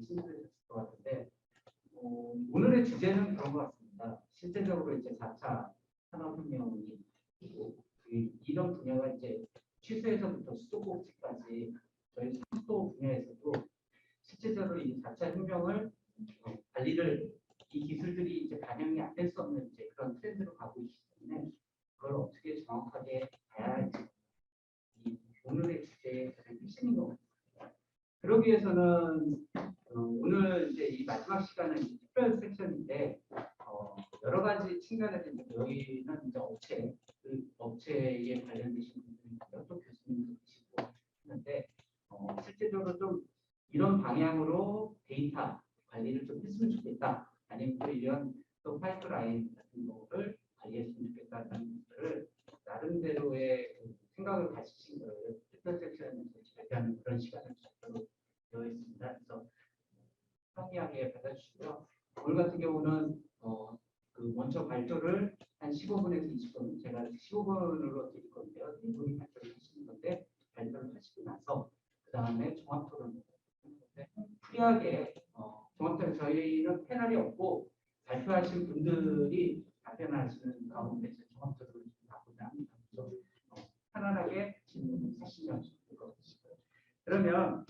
힘드셨을 것 같은데 오늘의 주제는 그런 것 같습니다. 실제적으로 이제 4차 산업혁명이 있고 이런 분야가 이제 취수에서부터 수도꼭지까지 저희 수도 분야에서도 실제적으로 이 4차 혁명을 관리를 이 기술들이 이제 반영이 안 될 수 없는 이제 그런 트렌드로 가고 있기 때문에 그걸 어떻게 정확하게 봐야 할지 이 오늘의 주제의 가장 핵심인 것 같습니다. 그러기 위해서는 오늘 이제 이 마지막 시간은 특별 섹션인데 여러 가지 측면에서 여기는 이제 업체에 관련되신 분들이 있고요, 또 교수님도 계시고 하는데 실제적으로 좀 이런 방향으로 데이터 관리를 좀 했으면 좋겠다. 아니면 또 이런 또 파이프라인 같은 거를 관리했으면 좋겠다는 것들을 나름대로의 생각을 가지신 거예요. 특별 섹션에서 발표하는 그런 시간을 갖도록 되어 있습니다. 그래서 편리하게 받아주시고요. 오늘 같은 경우는 먼저 발표를 한 15분에서 20분, 제가 15분으로 드릴 건데요. 4분이 발표를 하시는 건데 발표를 하시고 나서 그 다음에 종합 토론을 프리하게 종합 토론 저희는 패널이 없고 발표하신 분들이 답변하시는 가운데서 종합 토론을 하고자 합니다. 편안하게 질문하시면 될 것 같습니다. 그러면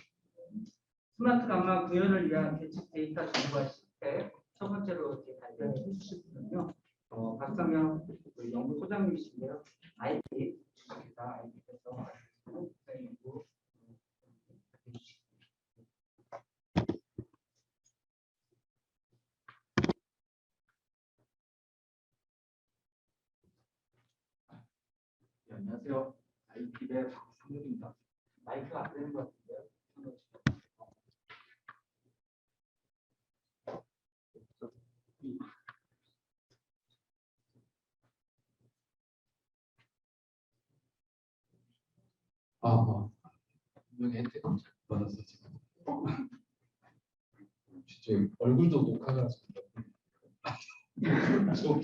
스마트 감마 구현을 위한 대책 데이터 정보화 시스템 첫 번째로 이렇게 발표해 주실 분은요. 박상영 연구소장님이신데요. IP 주식회사 IP에서 연구 안녕하세요. IP의 박상영입니다. 마이크가 안 되는 것 같은데요. 분명히 혜택을 잘 받아서 지금 진짜 얼굴도 녹화가 좀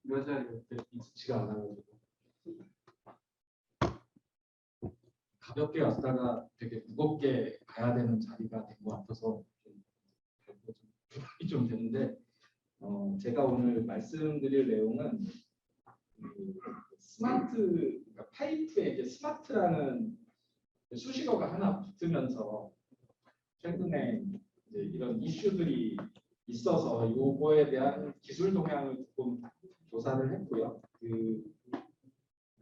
여자 익숙치가 않아가지고 가볍게 왔다가 되게 무겁게 가야 되는 자리가 된 것 같아서 좀 되는데 제가 오늘 말씀드릴 내용은 스마트, 그러니까 파이프에 이제 스마트라는 수식어가 하나 붙으면서 최근에 이제 이런 이슈들이 있어서 요거에 대한 기술 동향을 조금 조사를 했고요.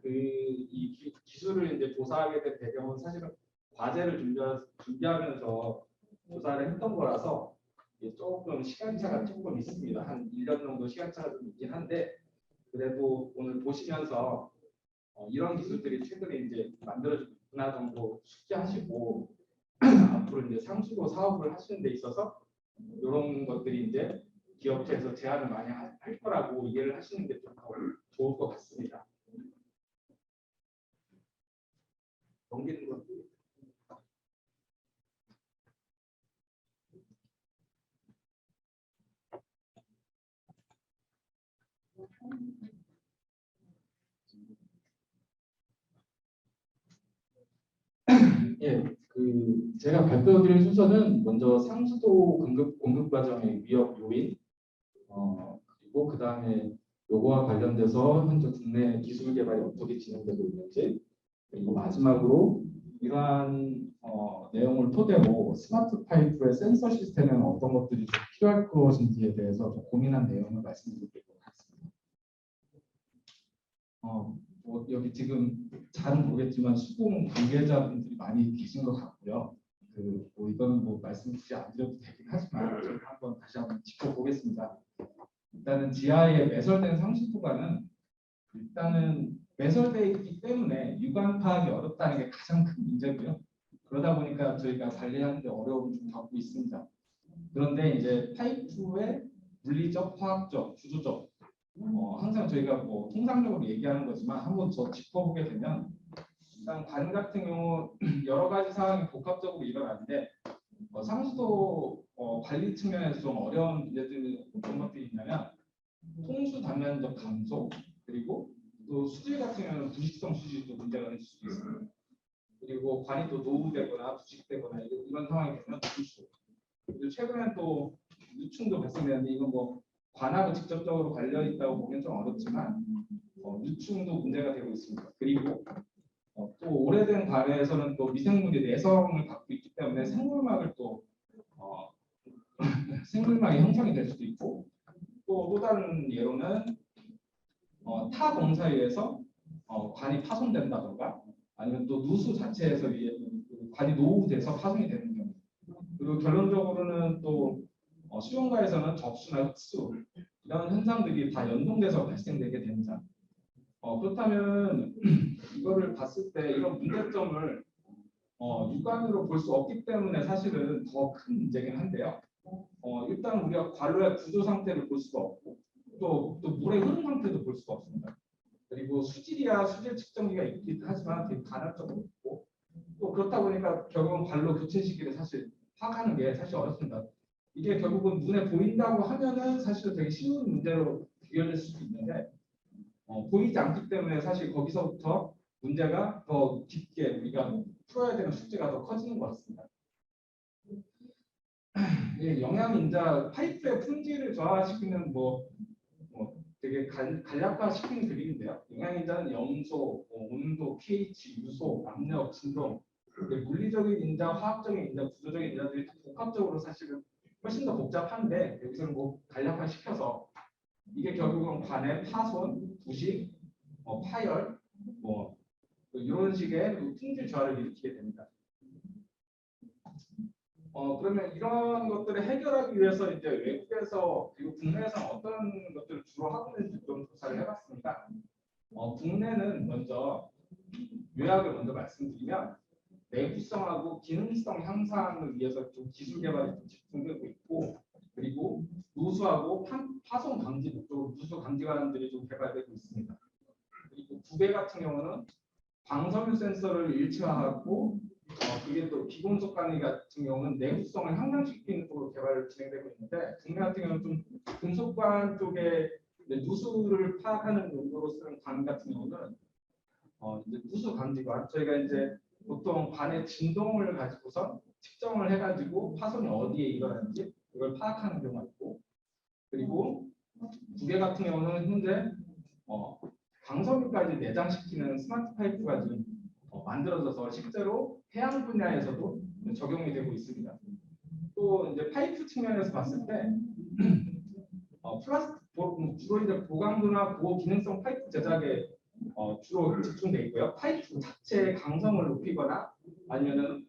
이 기술을 이제 조사하게 된 배경은 사실은 과제를 준비하면서 조사를 했던 거라서 조금 시간차가 조금 있습니다. 한 1년 정도 시간차가 좀 있긴 한데 그래도 오늘 보시면서 이런 기술들이 최근에 이제 만들어지고 있구나 정도 숙지하시고 앞으로 이제 상수도 사업을 하시는 데 있어서 이런 것들이 이제 기업체에서 제안을 많이 할 거라고 이해를 하시는 게 좀 더 좋을 것 같습니다. 넘기는 것. 예, 제가 발표드릴 순서는 먼저 상수도 공급 과정의 위협 요인, 그리고 그 다음에 요거와 관련돼서 현재 국내 기술 개발이 어떻게 진행되고 있는지, 그리고 마지막으로 이러한 내용을 토대로 스마트 파이프의 센서 시스템에는 어떤 것들이 좀 필요할 것인지에 대해서 좀 고민한 내용을 말씀드리도록 하겠습니다. 여기 지금 잘은 모르겠지만 수공 관계자분들이 많이 계신 것 같고요. 이거는 뭐 말씀드리지 안 드려도 되긴 하지만 저희가 다시 한번 짚어보겠습니다. 일단은 지하에 매설된 상수 토관은 일단은 매설되어 있기 때문에 유관 파악이 어렵다는 게 가장 큰 문제고요. 그러다 보니까 저희가 관리하는 데 어려움을 좀 겪고 있습니다. 그런데 이제 파이프의 물리적, 화학적, 구조적 항상 저희가 뭐 통상적으로 얘기하는 거지만 한번 더 짚어보게 되면 일단 관 같은 경우 여러 가지 상황이 복합적으로 일어나는데 상수도 관리 측면에서 좀 어려운 문제들이 어떤 것들이 있냐면 통수 단면적 감소, 그리고 또 수질 같은 경우는 부식성 수질도 문제가 될 수도 있습니다. 그리고 관이 또 노후되거나 부식되거나 이런 상황이 되면 불수, 그리고 최근에 또 유충도 발생되는데 이건 뭐 관하고 직접적으로 관련 있다고 보기는 좀 어렵지만 유충도 문제가 되고 있습니다. 그리고 또 오래된 관에서는 또 미생물이 내성을 갖고 있기 때문에 생물막을 또 생물막이 형성이 될 수도 있고 또 다른 예로는 타 공사에 의해서 관이 파손된다던가 아니면 또 누수 자체에서 관이 노후돼서 파손이 되는 경우 그리고 결론적으로는 또 수용가에서는 접수나 흡수 이런 현상들이 다 연동돼서 발생되게 됩니다. 그렇다면 이거를 봤을 때 이런 문제점을 육안으로 볼 수 없기 때문에 사실은 더 큰 문제긴 한데요. 일단 우리가 관로의 구조 상태를 볼 수가 없고 또 물의 흐름 상태도 볼 수가 없습니다. 그리고 수질이야 수질 측정기가 있긴 하지만 되게 간헐적으로 있고 또 그렇다 보니까 결국은 관로 교체 시기를 사실 파악하는 게 사실 어렵습니다. 이게 결국은 눈에 보인다고 하면은 사실 되게 쉬운 문제로 비교될 수도 있는데 보이지 않기 때문에 사실 거기서부터 문제가 더 깊게 우리가 풀어야 되는 숙제가 더 커지는 것 같습니다. 영양인자 파이프의 품질을 저하시키는 되게 간략화시키는 그림인데요. 영양인자는 염소, 온도, pH, 유소, 압력, 진동, 물리적인 인자, 화학적인 인자, 구조적인 인자들이 복합적으로 사실은 훨씬 더 복잡한데 여기서는 간략화시켜서 이게 결국은 관의 파손, 부식, 파열, 이런 식의 품질 저하를 일으키게 됩니다. 그러면 이런 것들을 해결하기 위해서 이제 외국에서 그리고 국내에서 어떤 것들을 주로 하고 있는지 좀 조사를 해봤습니다. 국내는 먼저 요약을 먼저 말씀드리면 내구성하고 기능성 향상을 위해서 좀 기술 개발이 좀 집중되고 있고 그리고 누수하고 파손 감지 목적으로 누수 감지관들이 좀 개발되고 있습니다. 그리고 국외 같은 경우는 광섬유 센서를 일체화하고 그게 또 비금속 관리 같은 경우는 내구성을 향상시키는 쪽으로 개발 진행되고 있는데 국내 같은 경우는 좀 금속관 쪽에 누수를 파악하는 용도로 쓰는 관 같은 경우는 이제 누수 감지관 저희가 이제 보통 관의 진동을 가지고서 측정을 해가지고 파손이 어디에 일어나는지 그걸 파악하는 경우가 있고 그리고 국외 같은 경우는 현재 광섬유까지 내장시키는 스마트 파이프가 지금 만들어져서 실제로 해양 분야에서도 적용이 되고 있습니다. 또 이제 파이프 측면에서 봤을 때 플라스틱 주로 이제 고강도나 고기능성 파이프 제작에 주로 집중돼 있고요. 파이프 자체의 강성을 높이거나 아니면은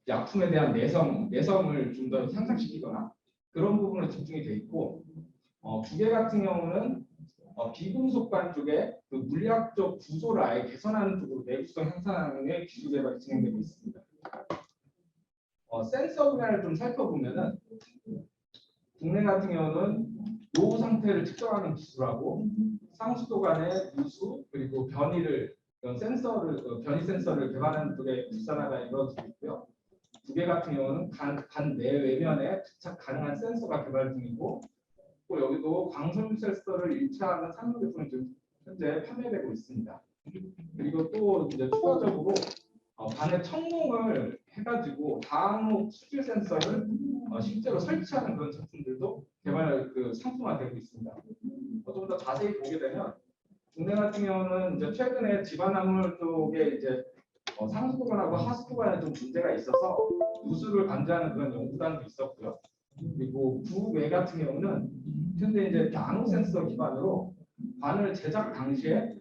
약품에 대한 내성을 좀 더 향상시키거나 그런 부분에 집중이 돼 있고 기계 같은 경우는 비금속관 쪽에 그 물리학적 구조를 아예 개선하는 쪽으로 내구성 향상의 기술 개발이 진행되고 있습니다. 센서 분야를 좀 살펴보면은 국내 같은 경우는 노후 상태를 측정하는 기술하고 상수도 간의 누수 그리고 변이 센서를 개발하는 쪽에 국산화가 이루어지고 있고요. 국외 같은 경우는 간 내외면에 부착 가능한 센서가 개발 중이고 또 여기도 광섬유 센서를 일체화하는 산업 제품이 지금 현재 판매되고 있습니다. 그리고 또 이제 추가적으로 관의 청공을 해가지고 다항목 수질 센서를 실제로 설치하는 그런 제품들도 개발 상품화되고 있습니다. 좀 더 자세히 보게 되면 국내 같은 경우는 이제 최근에 집안화물 쪽에 이제 상수도관하고 하수도관에 좀 문제가 있어서 누수를 감지하는 그런 연구단도 있었고요. 그리고 국외 같은 경우는 현재 이제 나노 센서 기반으로 관을 제작 당시에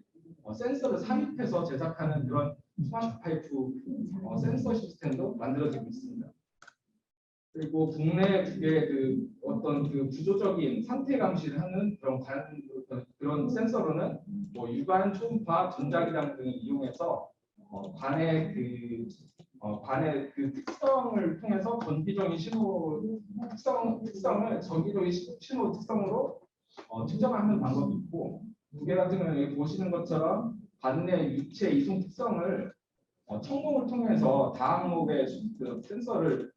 센서를 삽입해서 제작하는 그런 스마트 파이프 센서 시스템도 만들어지고 있습니다. 그리고 국내 국의 어떤 구조적인 상태 감시를 하는 그런 센서로는 유관, 초음파, 전자기장 등을 이용해서 관의 특성을 통해서 전기적인 신호 특성을 전기적인 신호 특성으로 측정하는 방법이 있고 두개 같은 경우는 여기 보시는 것처럼 관내 유체 이송 특성을 청공을 통해서 다항목의 센서를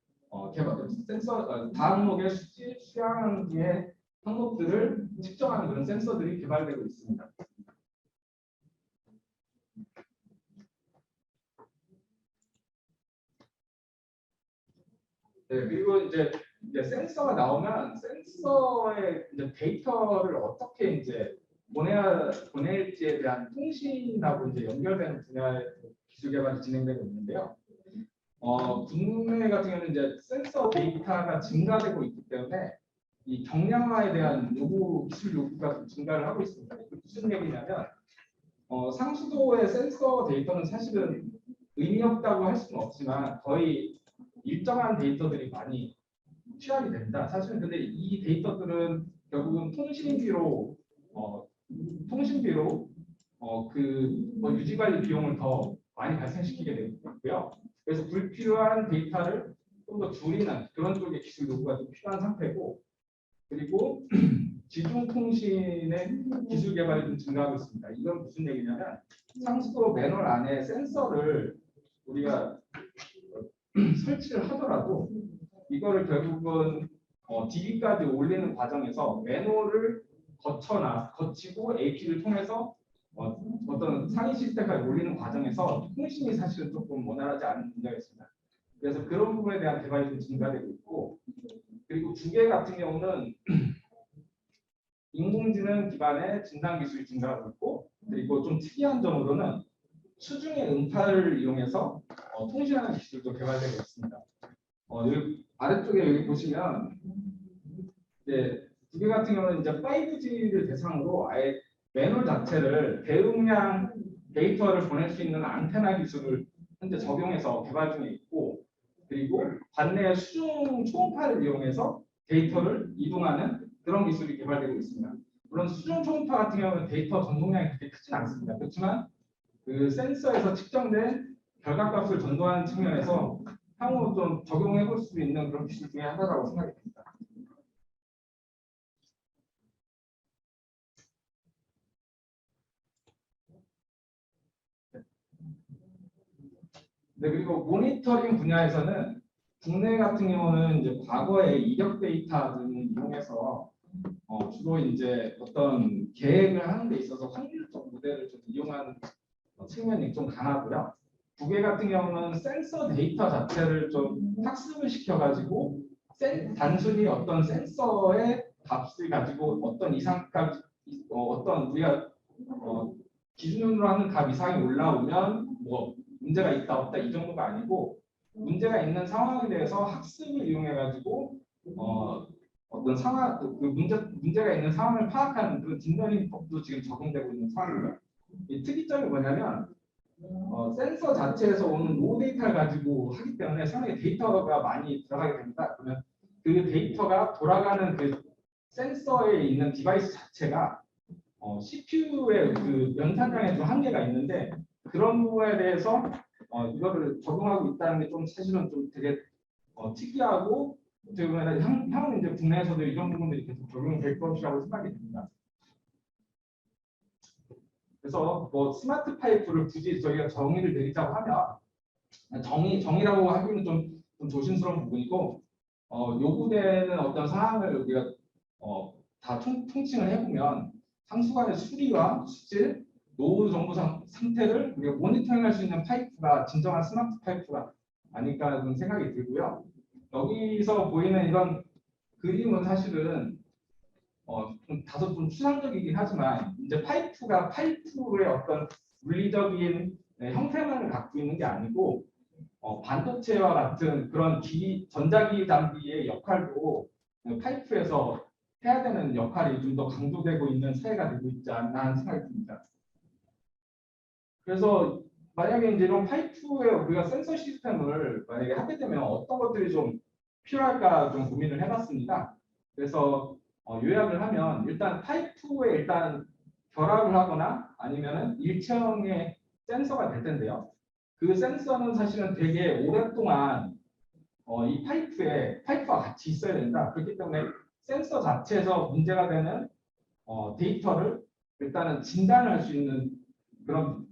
다항목의 수질, 수양 등의 항목들을 측정하는 그런 센서들이 개발되고 있습니다. 네, 그리고 이제 이제 센서가 나오면 센서의 이제 데이터를 어떻게 이제 보낼지에 대한 통신하고 이제 연결되는 분야의 기술 개발이 진행되고 있는데요. 국내 같은 경우는 이제 센서 데이터가 증가되고 있기 때문에 이 경량화에 대한 기술 요구가 좀 증가를 하고 있습니다. 이게 무슨 얘기냐면 상수도의 센서 데이터는 사실은 의미 없다고 할 수는 없지만 거의 일정한 데이터들이 많이 취합이 됩니다. 사실은 근데 이 데이터들은 결국은 통신비로 유지 관리 비용을 더 많이 발생시키게 되고요. 그래서 불필요한 데이터를 좀 더 줄이는 그런 쪽의 기술 요구가 좀 필요한 상태고, 그리고 지중통신의 기술 개발이 좀 증가하고 있습니다. 이건 무슨 얘기냐면 상수도 매널 안에 센서를 우리가 설치를 하더라도 이거를 결국은 DB까지 올리는 과정에서 매너를 거치고 AP를 통해서 어떤 상위 시스템까지 올리는 과정에서 통신이 사실은 조금 원활하지 않은 문제가 있습니다. 그래서 그런 부분에 대한 개발이 좀 증가되고 있고, 그리고 두개 같은 경우는 인공지능 기반의 진단 기술이 증가하고 있고, 그리고 좀 특이한 점으로는 수중의 음파를 이용해서 통신하는 기술도 개발되고 있습니다. 여기 아래쪽에 여기 보시면 이제 두 개 같은 경우는 이제 5G를 대상으로 아예 매놀 자체를 대용량 데이터를 보낼 수 있는 안테나 기술을 현재 적용해서 개발 중에 있고, 그리고 관내 수중 초음파를 이용해서 데이터를 이동하는 그런 기술이 개발되고 있습니다. 물론 수중 초음파 같은 경우는 데이터 전송량이 그렇게 크진 않습니다. 그렇지만 그 센서에서 측정된 결과값을 전송하는 측면에서 향후 좀 적용해 볼 수 있는 그런 기술 중에 하나라고 생각이 듭니다. 네, 그리고 모니터링 분야에서는 국내 같은 경우는 이제 과거에 이력 데이터 등을 이용해서 주로 이제 어떤 계획을 하는 데 있어서 확률적 모델을 좀 이용하는 측면이 좀 강하고요. 국외 같은 경우는 센서 데이터 자체를 좀 학습을 시켜가지고 단순히 어떤 센서의 값을 가지고 어떤 이상값, 어떤 우리가 기준으로 하는 값 이상이 올라오면 뭐 문제가 있다 없다 이 정도가 아니고, 문제가 있는 상황에 대해서 학습을 이용해가지고 어떤 상황, 문제가 있는 상황을 파악하는 그런 딥러닝 법도 지금 적용되고 있는 상황입니다. 이 특이점이 뭐냐면 센서 자체에서 오는 로 데이터를 가지고 하기 때문에 상당히 데이터가 많이 들어가게 됩니다. 그러면 그 데이터가 돌아가는 그 센서에 있는 디바이스 자체가 CPU의 그 연산량에 좀 한계가 있는데, 그런 부분에 대해서 이거를 적용하고 있다는 게 좀 사실은 좀 되게 특이하고, 어떻게 보면 향후 이제 국내에서도 이런 부분들이 계속 적용될 것이라고 생각이 듭니다. 그래서 뭐 스마트 파이프를 굳이 저희가 정의를 내리자고 하면 정의라고 하기는 좀 조심스러운 부분이고, 요구되는 어떤 사항을 우리가 다 통칭을 해보면 상수간의 수리와 수질, 노후 정보 상태를 우리가 모니터링할 수 있는 파이프가 진정한 스마트 파이프가 아닐까 좀 생각이 들고요. 여기서 보이는 이런 그림은 사실은 좀 다소 좀 추상적이긴 하지만 이제 파이프가 파이프의 어떤 물리적인 형태만을 갖고 있는 게 아니고 반도체와 같은 그런 전자기기 장비의 역할도 파이프에서 해야 되는 역할이 좀 더 강조되고 있는 사회가 되고 있지 않나 하는 생각이 듭니다. 그래서 만약에 이제 이런 파이프에 우리가 센서 시스템을 만약에 하게 되면 어떤 것들이 좀 필요할까 좀 고민을 해봤습니다. 그래서 요약을 하면 일단 파이프에 일단 결합을 하거나 아니면은 일체형의 센서가 될 텐데요. 그 센서는 사실은 되게 오랫동안 이 파이프와 같이 있어야 된다. 그렇기 때문에 센서 자체에서 문제가 되는 데이터를 일단은 진단을 할 수 있는 그런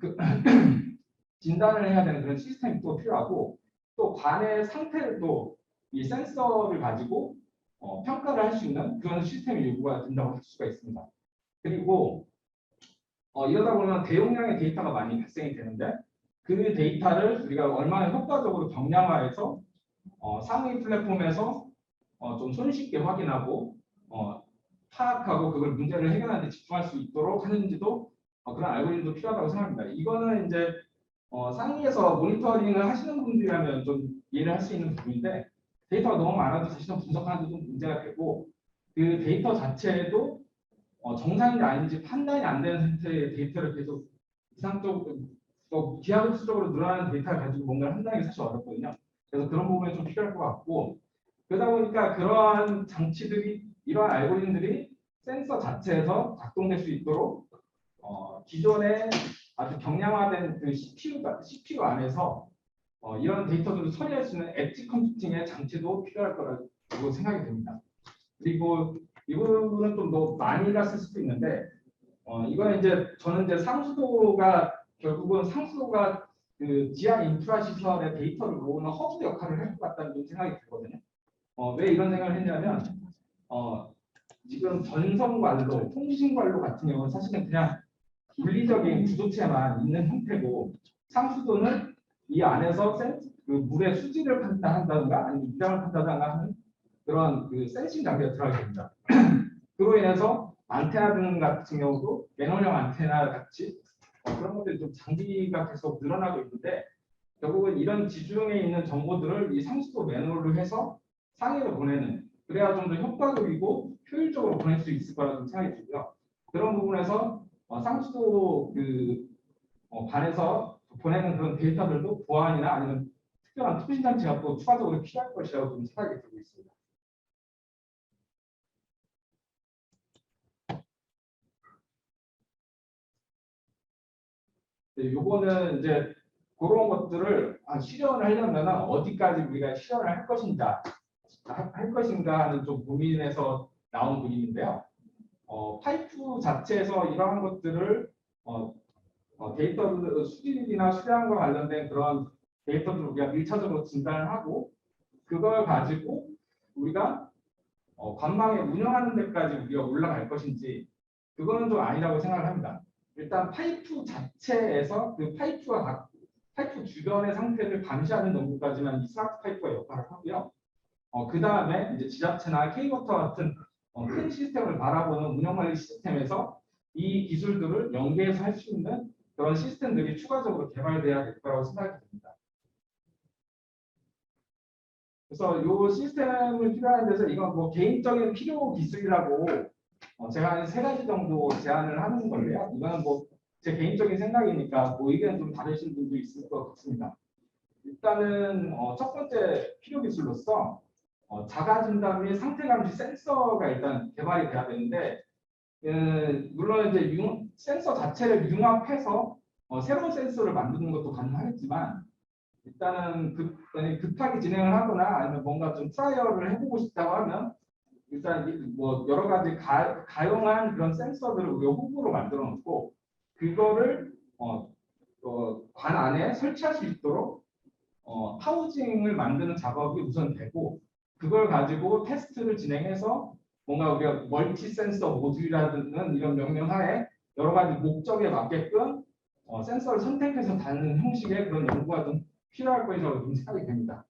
진단을 해야 되는 그런 시스템이 또 필요하고, 또 관의 상태를 또 이 센서를 가지고 평가를 할 수 있는 그런 시스템이 요구가 된다고 할 수가 있습니다. 그리고 이러다 보면 대용량의 데이터가 많이 발생이 되는데, 그 데이터를 우리가 얼마나 효과적으로 경량화해서 상위 플랫폼에서 좀 손쉽게 확인하고 파악하고 그걸 문제를 해결하는 데 집중할 수 있도록 하는지도 그런 알고리즘도 필요하다고 생각합니다. 이거는 이제 상위에서 모니터링을 하시는 분들이라면 좀 이해를 할 수 있는 부분인데 데이터가 너무 많아도 자신을 분석하는 데 좀 문제가 되고 그 데이터 자체에도 정상인지 아닌지 판단이 안 되는 상태의 데이터를 계속 이상적으로 기하급수적으로 늘어나는 데이터를 가지고 뭔가를 한다는 게 사실 어렵거든요. 그래서 그런 부분이 좀 필요할 것 같고 그러다 보니까 그러한 장치들이 이러한 알고리즘들이 센서 자체에서 작동될 수 있도록 기존의 아주 경량화된 그 CPU 안에서 이런 데이터들을 처리할 수 있는 엣지 컴퓨팅의 장치도 필요할 거라고 생각이 됩니다. 그리고 이 부분은 좀 더 많이 갔을 수도 있는데 이거는 이제 저는 이제 결국은 상수도가 그 지하 인프라 시설의 데이터를 모으는 허브 역할을 할 것 같다는 생각이 들거든요. 왜 이런 생각을 했냐면 지금 전선관로, 통신관로 같은 경우는 사실은 그냥 물리적인 구조체만 있는 형태고 상수도는 이 안에서 그 물의 수질을 판단한다든가 아니면 위장을 판단한다든가 하는 그런 그 센싱 장비가 들어가게 됩니다. 그로 인해서 안테나 등 같은 경우도 매너형 안테나 같이 그런 것들이 좀 장비가 계속 늘어나고 있는데 결국은 이런 지중에 있는 정보들을 이 상수도 매너로 해서 상위로 보내는 그래야 좀 더 효과적이고 효율적으로 보낼 수 있을 거라고 생각이 들고요. 그런 부분에서 상수도 그 반에서 보내는 그런 데이터들도 보안이나 아니면 특별한 통신 장치가 또 추가적으로 필요할 것이라고 좀 생각이 들고 있습니다. 네, 요거는 이제 그런 것들을 실현을 하려면 어디까지 우리가 실현을 할 것인가 하는 좀 고민에서 나온 부분인데요. 파이프 자체에서 이러한 것들을 데이터 수집이나 수량과 관련된 그런 데이터들을 우리가 밀착적으로 진단을 하고 그걸 가지고 우리가 관망에 운영하는 데까지 우리가 올라갈 것인지 그거는 좀 아니라고 생각을 합니다. 일단 파이프 자체에서 그 파이프 주변의 상태를 감시하는 정도까지만 이 스마트 파이프가 역할을 하고요. 그 다음에 이제 지자체나 K워터 같은 큰 시스템을 바라보는 운영관리 시스템에서 이 기술들을 연계해서 할 수 있는 그런 시스템들이 추가적으로 개발돼야 될 거라고 생각이 듭니다. 그래서 이 시스템을 필요한 데서 이건 뭐 개인적인 필요 기술이라고 제가 한 3가지 정도 제안을 하는 건데요. 이거는 뭐 제 개인적인 생각이니까 뭐 의견 좀 다르신 분도 있을 것 같습니다. 일단은 첫 번째 필요 기술로서 자가 진단 및 상태 감지 센서가 일단 개발이 돼야 되는데 물론 이제 센서 자체를 융합해서 새로운 센서를 만드는 것도 가능하겠지만 일단은 급하게 진행을 하거나 아니면 뭔가 좀 트라이얼을 해보고 싶다고 하면 일단 뭐 여러 가지 가용한 그런 센서들을 우리가 호구로 만들어 놓고 그거를 관 안에 설치할 수 있도록 하우징을 만드는 작업이 우선 되고 그걸 가지고 테스트를 진행해서 뭔가 우리가 멀티 센서 모듈이라는 이런 명령하에 여러 가지 목적에 맞게끔 센서를 선택해서 다는 형식의 그런 연구가 좀 필요할 것이라고 생각이 됩니다.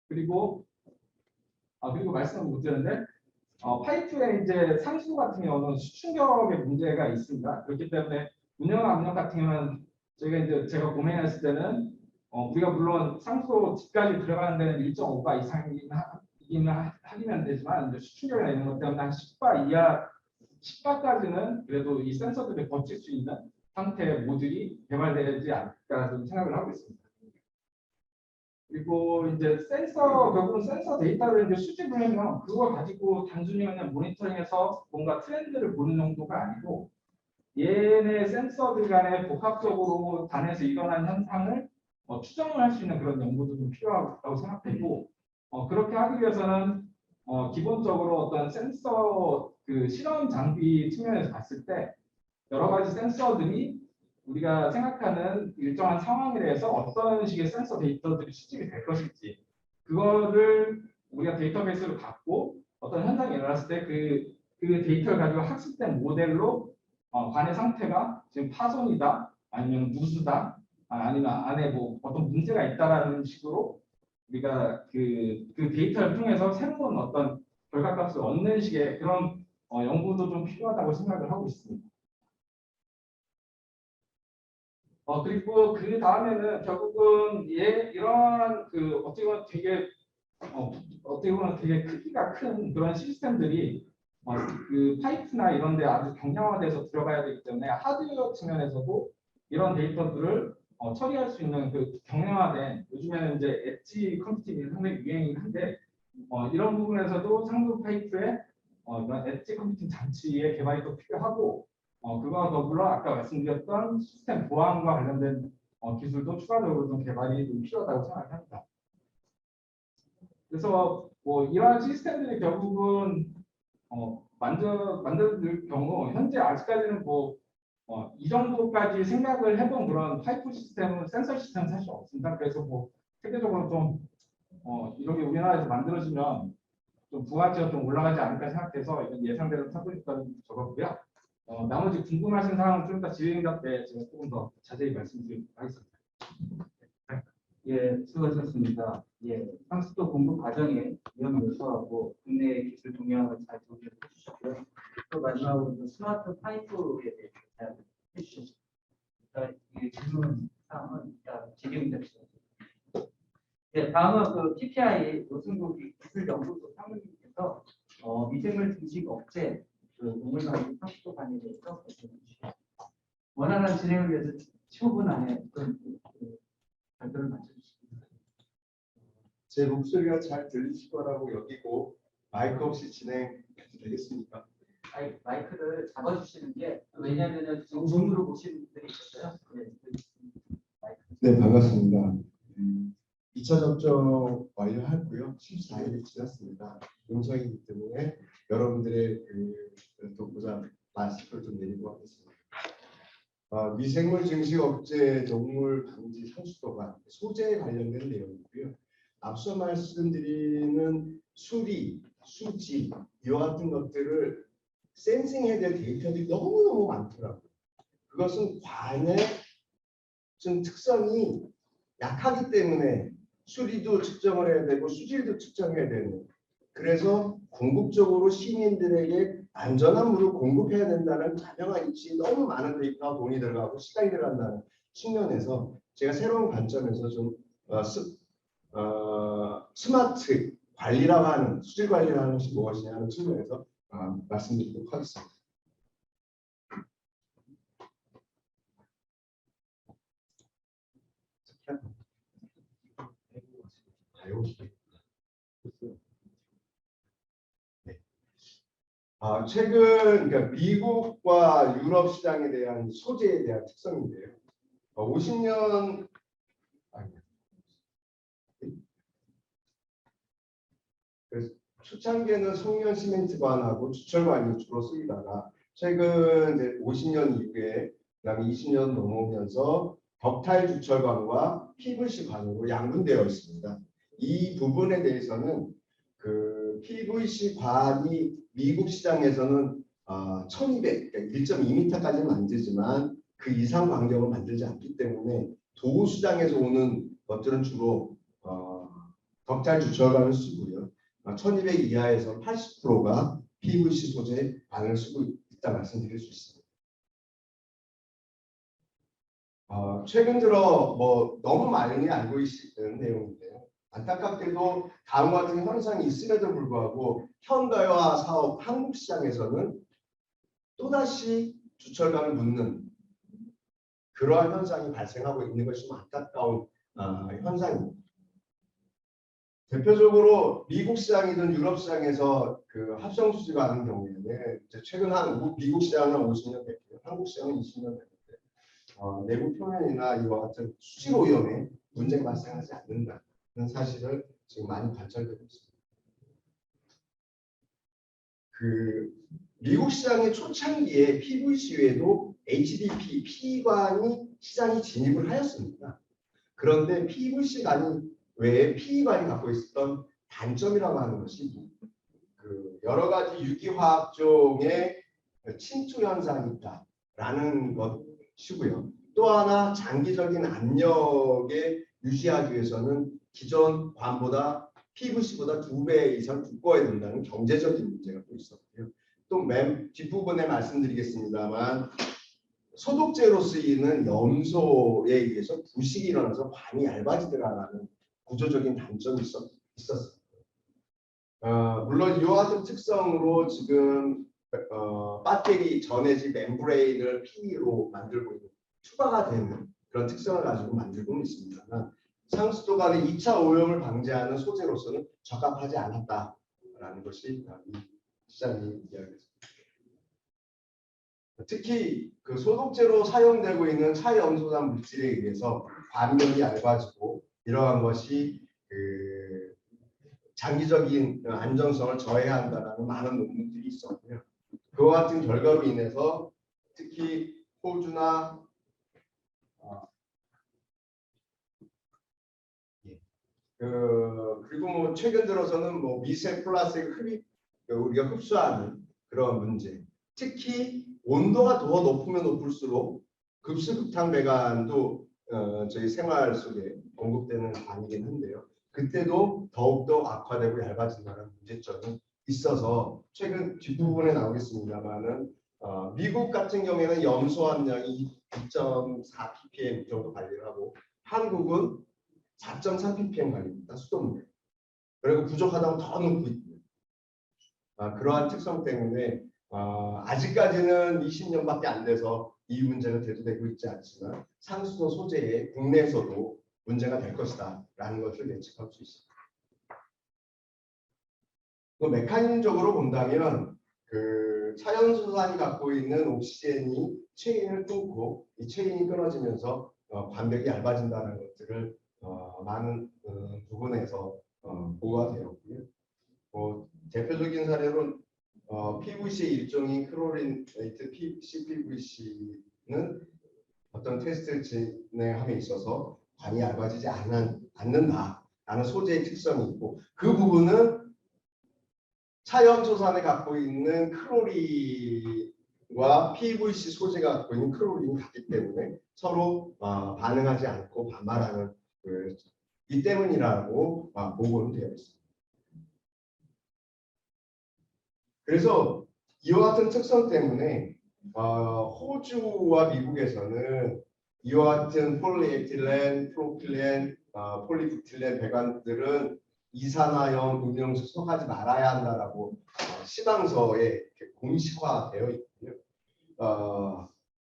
그리고 말씀을 못 드렸는데 파이프의 이제 상수 같은 경우는 수축력의 문제가 있습니다. 그렇기 때문에 운영 압력 같은 경우는 제가 고민했을 때는 우리가 물론 상수 집까지 들어가는 데는 1.5바 이상이긴 하기는 되지만 이제 수축력이나 이런 것 때문에 한 10바 이하 10바까지는 그래도 이 센서들을 버틸 수 있는 상태의 모듈이 개발되지 않을까 좀 생각을 하고 있습니다. 그리고 이제 결국은 센서 데이터를 이제 수집을 하면 그걸 가지고 단순히 그냥 모니터링해서 뭔가 트렌드를 보는 정도가 아니고 얘네 센서들 간에 복합적으로 단에서 일어난 현상을 추정을 할 수 있는 그런 연구도 좀 필요하다고 생각되고 그렇게 하기 위해서는 기본적으로 어떤 센서 그 실험 장비 측면에서 봤을 때 여러 가지 센서들이 우리가 생각하는 일정한 상황에 대해서 어떤 식의 센서 데이터들이 수집이 될 것인지 그거를 우리가 데이터베이스를 갖고 어떤 현상이 일어났을 때 그 데이터를 가지고 학습된 모델로 관의 상태가 지금 파손이다 아니면 누수다 아니면 안에 뭐 어떤 문제가 있다라는 식으로 우리가 그 데이터를 통해서 새로운 어떤 결과값을 얻는 식의 그런 연구도 좀 필요하다고 생각을 하고 있습니다. 그리고 그 다음에는 결국은 이런 그 어떻게 보면 되게 크기가 큰 그런 시스템들이 그 파이프나 이런 데 아주 경량화돼서 들어가야 되기 때문에 하드웨어 측면에서도 이런 데이터들을 처리할 수 있는 그 경량화된 요즘에는 이제 엣지 컴퓨팅이 상당히 유행이긴 한데 이런 부분에서도 상부 파이프의 이런 엣지 컴퓨팅 장치의 개발이 또 필요하고 그거와 더불어 아까 말씀드렸던 시스템 보안과 관련된 기술도 추가적으로 좀 개발이 좀 필요하다고 생각합니다. 그래서 뭐 이러한 시스템들이 결국은 만들 경우 현재 아직까지는 뭐 이 정도까지 생각을 해본 그런 파이프 시스템은 센서 시스템은 사실 없습니다. 그래서 뭐 세계적으로 좀 이런 게 우리나라에서 만들어지면 좀 부가치가 좀 올라가지 않을까 생각해서 이런 예상대로 타고 있다는 적었고요. 나머지 궁금하신 사항은 좀 이따 질의응답 때 제가 조금 더 자세히 말씀드리도록 하겠습니다. 예, 수고하셨습니다. 예, 상습도 공부 과정에 위험 요소하고 국내 기술 동향을 잘 정리해 주셨고요. 또 마지막으로 그 스마트 파이프에 대해서 잘 해주셨습니다. 그러니까 이 질문 사항은 일단 질의응답 시간입니다. 네, 다음은 그 TPI 노승국 기술연구소 사무님께서 미생물 증식 억제 그 동물관리 상습도 관리에 대해서 말씀해 주시겠습니다. 원활한 진행을 위해서 15분 안에 발표를 마쳐주십니다. 제 목소리가 잘 들리실 거라고 여기고 마이크 없이 진행해도 되겠습니까? 마이크를 잡아주시는 게 왜냐하면 지금 줌으로 보시는 분들이 있어요. 네, 반갑습니다. 2차 접종 완료했고요. 14일이 지났습니다. 음성이기 때문에 여러분들의 독보자 마스크를 좀 내리고 하겠습니다. 미생물 증식 억제 동물 방지 상수도관 소재에 관련된 내용이고요. 앞서 말씀드리는 수리, 수지 이와 같은 것들을 센싱해야 될 데이터들이 너무너무 많더라고요. 그것은 관의 좀 특성이 약하기 때문에 수리도 측정을 해야 되고 수질도 측정해야 되는, 그래서 궁극적으로 시민들에게 안전한 물을 공급해야 된다는 자명한 이치, 너무 많은 데이터와 돈이 들어가고 시간이 들어간다는 측면에서 제가 새로운 관점에서 좀 스마트 관리라고 하는, 수질 관리라고 하는 것이 무엇이냐 하는 측면에서 말씀드리도록 하겠습니다. 네. 최근 그러니까 미국과 유럽 시장에 대한 소재에 대한 특성인데요. 50년 초창기에는 송년 시멘트관하고 주철관이 주로 쓰이다가 최근 이제 50년 이후에 그다음에 20년 넘어오면서 벽타일 주철관과 PVC 관으로 양분되어 있습니다. 이 부분에 대해서는 그 PVC 관이 미국 시장에서는 1200, 그러니까 1.2m까지는 만들지만 그 이상 간격을 만들지 않기 때문에 도구 시장에서 오는 것들은 주로 벽타일 주철관을 쓰고요. 1200 이하에서 80%가 PVC 소재 관을 쓰고 있다 말씀드릴 수 있습니다. 최근 들어 뭐 너무 많이 알고 있는 내용인데요. 안타깝게도 다음과 같은 현상이 있음에도 불구하고 현대화 사업 한국 시장에서는 또다시 주철관을 묻는 그러한 현상이 발생하고 있는 것이 좀 안타까운 현상입니다. 대표적으로 미국 시장이든 유럽 시장에서 그 합성 수지가 하는 경우에는 최근 미국 시장은 50년 됐고요. 한국 시장은 20년 됐는데 내부 표면이나 이와 같은 수질 오염에 문제가 발생하지 않는다는 사실을 지금 많이 관찰되고 있습니다. 그 미국 시장의 초창기에 PVC 외에도 HDP, P관이 시장에 진입을 하였습니다. 그런데 PVC관이 외에 PE관이 갖고 있었던 단점이라고 하는 것이 그 여러 가지 유기화학종의 침투 현상이 있다라는 것이고요. 또 하나 장기적인 압력에 유지하기 위해서는 기존 관보다 PVC보다 2배 이상 두꺼워야 된다는 경제적인 문제가 또 있었고요. 또 맨 뒷부분에 말씀드리겠습니다.만 소독제로 쓰이는 염소에 의해서 부식이 일어나서 관이 얇아지더라라는 구조적인 단점이 있었어요. 물론 이와 같은 특성으로 지금 배터리 전해질 멤브레인을 PE로 만들고 있는 투과가 되는 그런 특성을 가지고 만들고는 있습니다만 상수도 간의 2차 오염을 방지하는 소재로서는 적합하지 않았다라는 것이 이 시장이 이야기했습니다. 특히 그 소독제로 사용되고 있는 차염소산 물질에 의해서 관면이 얇아지고 이러한 것이 그 장기적인 안정성을 저해한다라는 많은 논문들이 있었고요. 그와 같은 결과로 인해서 특히 호주나 그리고 뭐 최근 들어서는 뭐 미세 플라스틱 우리가 흡수하는 그런 문제, 특히 온도가 더 높으면 높을수록 급수극탕 배관도 저희 생활 속에 공급되는 관이긴 한데요. 그때도 더욱더 악화되고 얇아진다는 문제점이 있어서 최근 뒷부분에 나오겠습니다만은 미국 같은 경우에는 염소 함량이 2.4 ppm 정도 관리를 하고 한국은 4.3 ppm 관리입니다. 수돗물에. 그리고 부족하다고 더 넣고 있고요. 그러한 특성 때문에 아직까지는 20년밖에 안 돼서 이 문제는 대두되고 있지 않지만 상수도 소재에 국내에서도 문제가 될 것이다 라는 것을 예측할 수 있습니다. 또 메커니즘적으로 본다면 그 차연소산이 갖고 있는 옥시젠이 체인을 끊고 이 체인이 끊어지면서 관벽이 얇아진다는 것들을 많은 부분에서 보고가 되었고요. 대표적인 사례로 PVC의 일종인 크로리네이트 CPVC는 어떤 테스트를 진행함에 있어서 관이 얇아지지 않는다라는 소재의 특성이 있고 그 부분은 차염소산에 갖고 있는 크로린과 PVC 소재가 갖고 있는 크로린이 같기 때문에 서로 반응하지 않고 반발하는 이 때문이라고 보고는 되어 있습니다. 그래서 이와 같은 특성 때문에 호주와 미국에서는 이와 같은 폴리에틸렌, 프로필렌, 폴리부틸렌 배관들은 이산화염 음용수 속하지 말아야 한다라고 시방서에 공식화되어 있고요.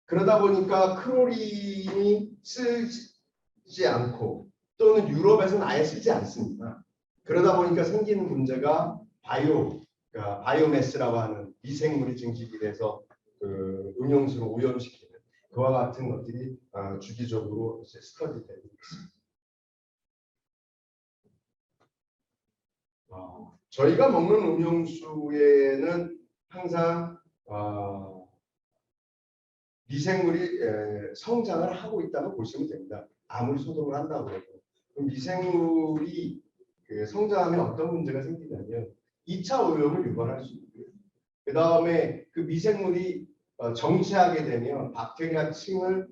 그러다 보니까 크로린이 쓰지 않고 또는 유럽에서는 아예 쓰지 않습니다. 그러다 보니까 생기는 문제가 바이오매스라고 하는 미생물이 증식이 돼서 그 음용수로 오염시키는 그와 같은 것들이 주기적으로 스터디되고 있습니다. 저희가 먹는 음용수에는 항상 미생물이 성장을 하고 있다고 보시면 됩니다. 아무리 소독을 한다고 해도 미생물이 성장하면 어떤 문제가 생기냐면 2차 오염을 유발할 수 있고요. 그 다음에 그 미생물이 정체하게 되면 박테리아층을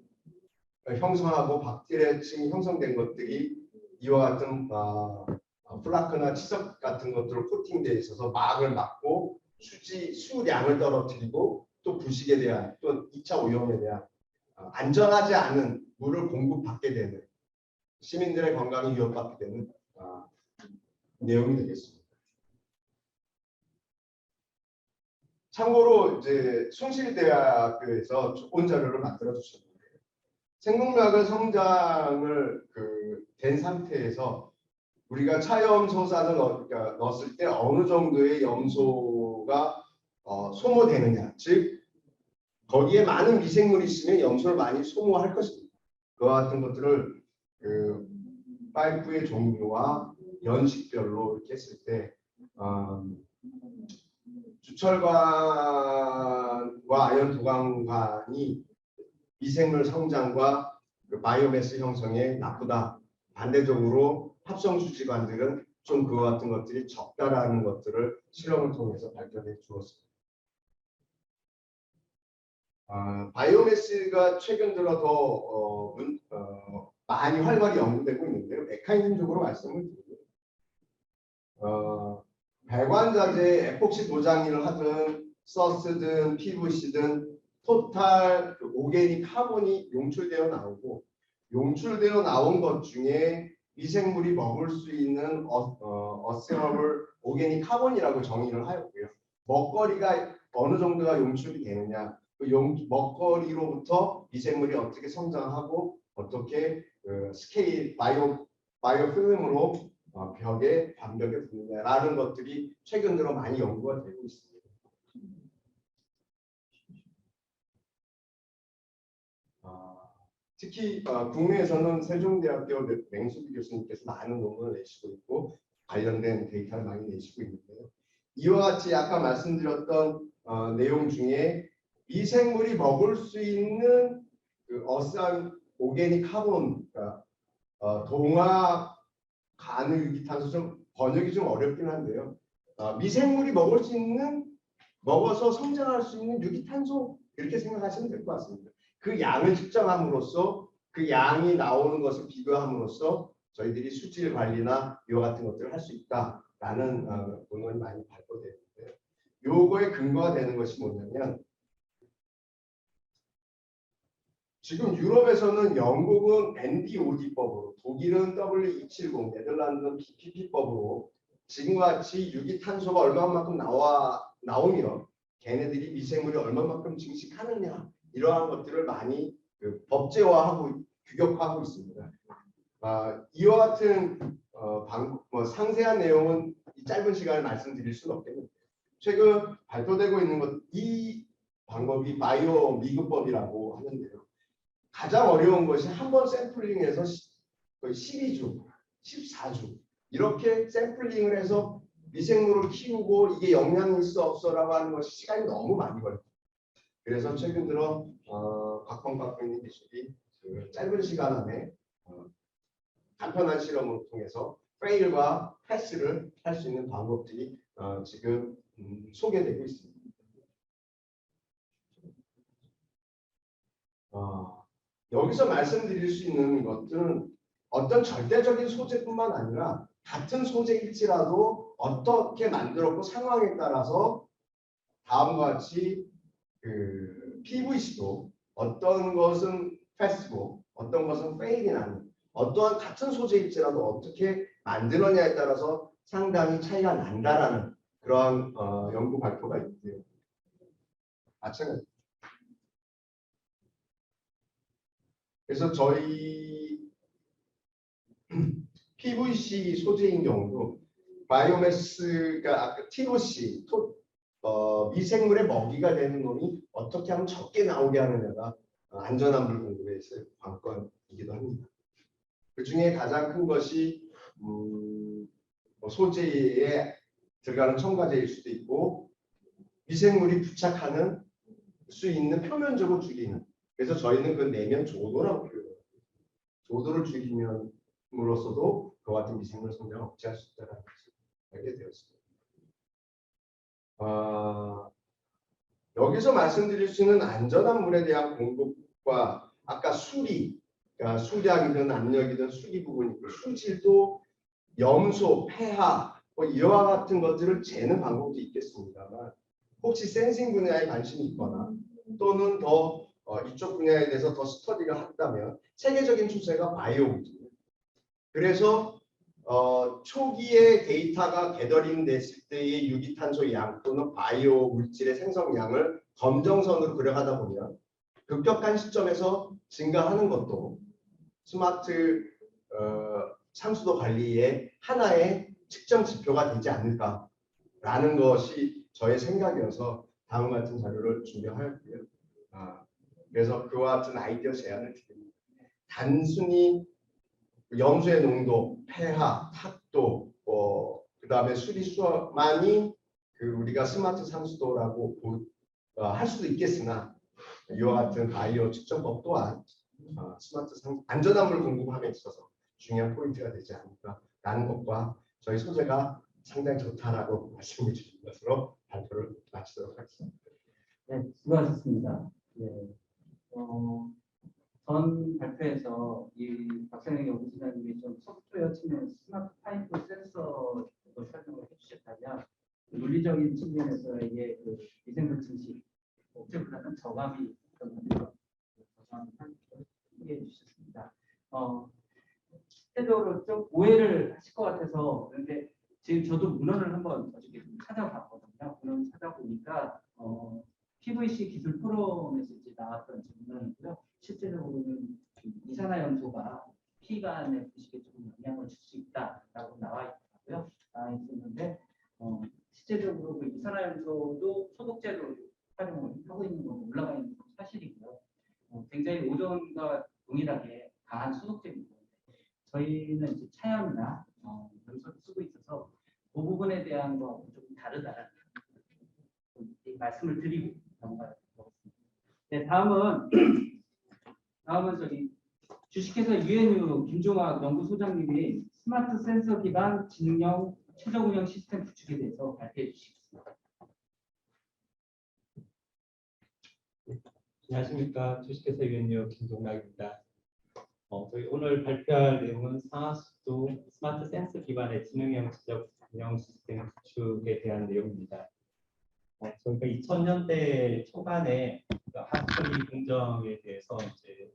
형성하고 박테리아층이 형성된 것들이 이와 같은 플라크나 치석 같은 것들로 코팅되어 있어서 막을 막고 수량을 떨어뜨리고 또 부식에 대한 또 2차 오염에 대한 안전하지 않은 물을 공급받게 되는 시민들의 건강이 위협받게 되는 내용이 되겠습니다. 참고로 이제 숭실대학교에서 조건 자료를 만들어 주셨는데 생명막을 성장을 된 상태에서 우리가 차염소산을 넣었을 때 어느 정도의 염소가 소모되느냐, 즉 거기에 많은 미생물이 있으면 염소를 많이 소모할 것입니다. 그와 같은 것들을 파이프의 종류와 연식별로 이렇게 했을 때 주철관과 아연 도강관이 미생물 성장과 바이오매스 형성에 나쁘다. 반대적으로 합성 주지관들은 좀 그와 같은 것들이 적다라는 것들을 실험을 통해서 발견해 주었습니다. 바이오매스가 최근 들어 더 많이 활발히 연구되고 있는데요. 메커니즘적으로 말씀을 드리면 배관자재 에폭시 도장을 하든 서스든 PVC든 토탈 오게닉 카본이 용출되어 나오고 용출되어 나온 것 중에 미생물이 먹을 수 있는 어세어블 오게닉 카본이라고 정의를 하였고요. 먹거리가 어느 정도가 용출이 되느냐, 그 먹거리로부터 미생물이 어떻게 성장하고 어떻게 스케일 바이오 필름으로 벽에 반벽에 붙느냐라는 것들이 최근 들어 많이 연구가 되고 있습니다. 특히 국내에서는 세종대학교 맹수비 교수님께서 많은 논문을 내시고 있고 관련된 데이터를 많이 내시고 있는데요. 이와 같이 아까 말씀드렸던 내용 중에 미생물이 먹을 수 있는 그 어스한 오게닉 카본, 그러니까 동화 간의 유기탄소 좀 번역이 좀 어렵긴 한데요. 미생물이 먹어서 성장할 수 있는 유기탄소 이렇게 생각하시면 될 것 같습니다. 그 양을 측정함으로써 그 양이 나오는 것을 비교함으로써 저희들이 수질 관리나 이와 같은 것들을 할 수 있다라는 논문이 많이 발표되는데 요거에 근거가 되는 것이 뭐냐면 지금 유럽에서는 영국은 NDOD법으로 독일은 W270 네덜란드는 PPP법으로 지금과 같이 유기탄소가 얼마만큼 나오면 걔네들이 미생물이 얼마만큼 증식하느냐 이러한 것들을 많이 법제화하고 규격화하고 있습니다. 이와 같은 상세한 내용은 이 짧은 시간에 말씀드릴 수는 없겠는데 최근 발표되고 있는 이 방법이 바이오 미그법이라고 하는데요. 가장 어려운 것이 한 번 샘플링해서 거의 12주, 14주 이렇게 샘플링을 해서 미생물을 키우고 이게 영향이 있어 없어라고 하는 것이 시간이 너무 많이 걸려요. 그래서 최근 들어 각본 갖고 있는 기술이 그 짧은 시간 안에 간편한 실험을 통해서 페일과 패스를 할 수 있는 방법들이 지금 소개되고 있습니다. 여기서 말씀드릴 수 있는 것들은 어떤 절대적인 소재뿐만 아니라 같은 소재일지라도 어떻게 만들었고 상황에 따라서 다음과 같이 PVC도 어떤 것은 패스고 어떤 것은 페일이 나는 어떠한 같은 소재일지라도 어떻게 만들었냐에 따라서 상당히 차이가 난다라는 그러한 연구 발표가 있고요. 마찬가지. 그래서 저희 PVC 소재인 경우도 바이오매스가 아까 TOC 미생물의 먹이가 되는 놈이 어떻게 하면 적게 나오게 하느냐가 안전한 물 공급에서의 관건이기도 합니다. 그 중에 가장 큰 것이 소재에 들어가는 첨가제일 수도 있고 미생물이 부착하는 수 있는 표면적으로 줄이는. 그래서 저희는 그 내면 조도라고 표현해요. 조도를 줄이면으로써도 그와 같은 미생물 성장을 억제할 수 있다는 것을 알게 되었습니다. 여기서 말씀드릴 수 있는 안전한 물에 대한 공급과 아까 수리, 그러니까 수량이든 압력이든 수리 부분이 있고 수질도 염소, 폐하 이와 같은 것들을 재는 방법도 있겠습니다만 혹시 센싱 분야에 관심이 있거나 또는 더 이쪽 분야에 대해서 더 스터디가 한다면 세계적인 추세가 바이오거든요. 그래서 초기에 데이터가 게더링 됐을 때의 유기탄소 양 또는 바이오 물질의 생성량을 검정선으로 그려가다 보면 급격한 시점에서 증가하는 것도 스마트 상수도 관리의 하나의 측정 지표가 되지 않을까라는 것이 저의 생각이어서 다음 같은 자료를 준비하였고요. 그래서 그와 같은 아이디어 제안을 드립니다. 단순히 염수의 농도, 폐하, 탁도, 그 다음에 수리수만이 우리가 스마트 상수도라고 할 수도 있겠으나 이와 같은 바이오 측정법 또한 안전한 물 공급함에 있어서 중요한 포인트가 되지 않을까라는 것과 저희 소재가 상당히 좋다라고 말씀을 주신 것으로 발표를 마치도록 하겠습니다. 네, 수고하셨습니다. 네, 전 발표에서 이 박사 박상혁 연구소장님이 좀 소프트웨어 측면 스마트 파이프 센서도 설명을 해주셨다면 물리적인 측면에서 이게 그 미생물 증식 목적보다는 저감이 있던 것을 소개해 주셨습니다. 실제적으로 좀 오해를 하실 것 같아서 그런데 지금 저도 문헌을 한번 어저께 좀 찾아봤거든요. 문헌 찾아보니까 PVC 기술 포럼에서 이제 나왔던 질문이고요. 실제로는 이산화염소가 피관의 부식에 좀 영향을 줄 수 있다라고 나와 있고요. 나와 있었는데 실제적으로 그 이산화염소도 소독제로 활용을 하고 있는 건 올라가 있는 건 사실이고요. 굉장히 오존과 동일하게 강한 소독제입니다. 저희는 이제 차염이나 염소를 쓰고 있어서 그 부분에 대한 거하고 조금 다르다는 말씀을 드리고 넘어가겠습니다. 네, 다음은 저기 주식회사 유엔유 김종학 연구소장님이 스마트 센서 기반 지능형 최적 운영 시스템 구축에 대해서 발표해 주시겠습니다. 안녕하십니까. 주식회사 유엔유 김종락입니다. 저희 오늘 발표할 내용은 상하수도 스마트 센서 기반의 지능형 지적 운영 시스템 구축에 대한 내용입니다. 저희가 2000년대 초반에 하수처리 공정에 대해서 이제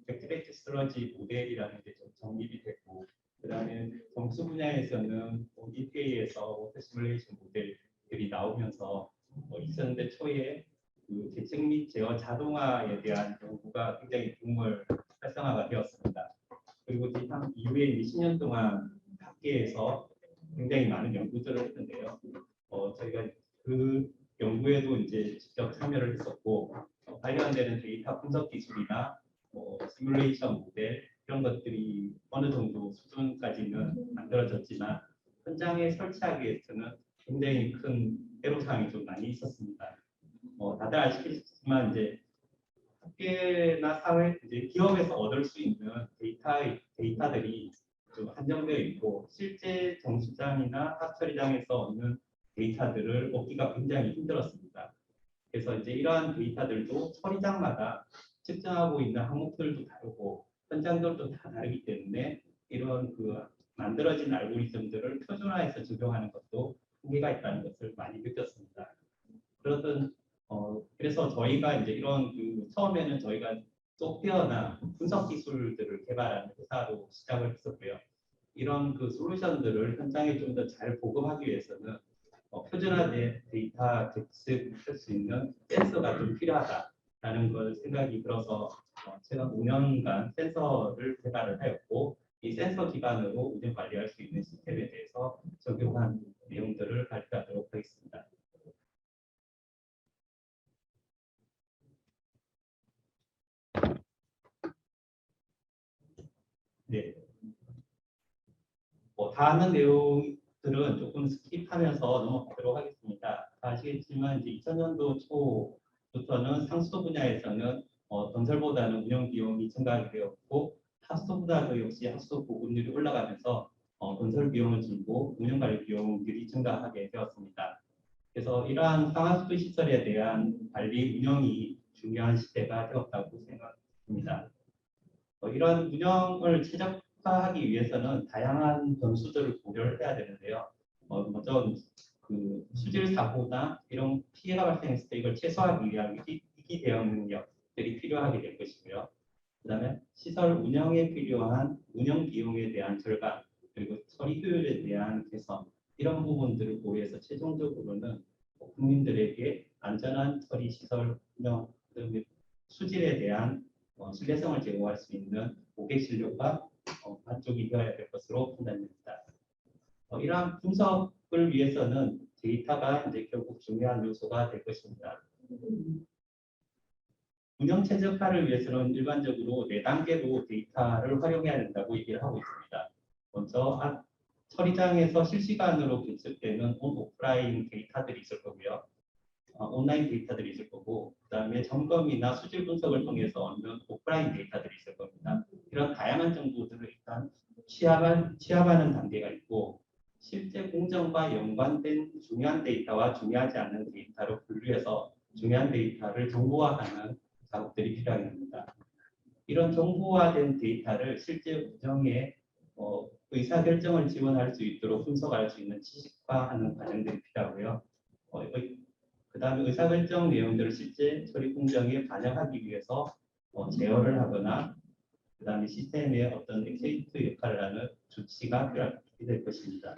팩트레이트 스트러지 모델이라는 게 좀 정립이 됐고, 그다음에 점수 분야에서는 EPA에서 워터 시뮬레이션 모델들이 나오면서 2000년대 초에 그 대책 및 제어 자동화에 대한 연구가 굉장히 붐을 활성화가 되었습니다. 그리고 이후에 20년 동안 학계에서 굉장히 많은 연구들을 했는데요. 저희가 그 연구에도 이제 직접 참여를 했었고, 관련되는 데이터 분석 기술이나 시뮬레이션 모델 이런 것들이 어느 정도 수준까지는 만들어졌지만 현장에 설치하기 위해서는 굉장히 큰 애로사항이 좀 많이 있었습니다. 다들 아시겠지만 이제 학계나 사회, 이제 기업에서 얻을 수 있는 데이터들이 좀 한정되어 있고, 실제 정수장이나 하수처리장에서 얻는 데이터들을 얻기가 굉장히 힘들었습니다. 그래서 이제 이러한 데이터들도 처리장마다 측정하고 있는 항목들도 다르고 현장들도 다 다르기 때문에 이런 그 만들어진 알고리즘들을 표준화해서 적용하는 것도 한계가 있다는 것을 많이 느꼈습니다. 그래서 저희가 이제 이런 처음에는 저희가 소프트웨어나 분석 기술들을 개발하는 회사로 시작을 했었고요. 이런 그 솔루션들을 현장에 좀 더 잘 보급하기 위해서는 표준화된 데이터 객습할 수 있는 센서가 좀 필요하다라는 걸 생각이 들어서 제가 5년간 센서를 개발을 하였고, 이 센서 기반으로 운영 관리할 수 있는 시스템에 대해서 적용한 내용들을 발표하도록 하겠습니다. 네. 다 아는 내용들은 조금 스킵하면서 넘어가도록 하겠습니다. 아시겠지만 이제 2000년도 초부터는 상수도 분야에서는 건설보다는 운영 비용이 증가하게 되었고, 하수도보다도 역시 하수도 보급률이 올라가면서 건설 비용은 줄고 운영 관리 비용들이 증가하게 되었습니다. 그래서 이러한 상하수도 시설에 대한 관리 운영이 중요한 시대가 되었다고 생각합니다. 이런 운영을 최적화하기 위해서는 다양한 변수들을 고려를 해야 되는데요. 먼저 그 수질 사고나 이런 피해가 발생했을 때 이걸 최소화하기 위한 위기 대응 능력들이 필요하게 될 것이고요. 그다음에 시설 운영에 필요한 운영 비용에 대한 절감, 그리고 처리 효율에 대한 개선, 이런 부분들을 고려해서 최종적으로는 국민들에게 안전한 처리 시설 운영, 그다음에 수질에 대한 신뢰성을 제공할 수 있는 고객 신뢰가 만족이 되어야 될 것으로 판단됩니다. 이러한 분석을 위해서는 데이터가 이제 결국 중요한 요소가 될 것입니다. 운영 최적화를 위해서는 일반적으로 4단계로 데이터를 활용해야 된다고 얘기를 하고 있습니다. 먼저 처리장에서 실시간으로 분석되는 오프라인 데이터들이 있을 거고요. 온라인 데이터들이 있을 거고, 그다음에 점검이나 수질 분석을 통해서 얻는 오프라인 데이터들이 있을 겁니다. 이런 다양한 정보들을 일단 취합하는 단계가 있고, 실제 공정과 연관된 중요한 데이터와 중요하지 않은 데이터로 분류해서 중요한 데이터를 정보화하는 작업들이 필요합니다. 이런 정보화된 데이터를 실제 운영에 의사결정을 지원할 수 있도록 분석할 수 있는 지식화하는 과정들이 필요하고요. 그다음에 의사결정 내용들을 실제 처리 공정에 반영하기 위해서 제어를 하거나 그다음에 시스템의 어떤 엑세이트 역할을 하는 조치가 필요할 것입니다.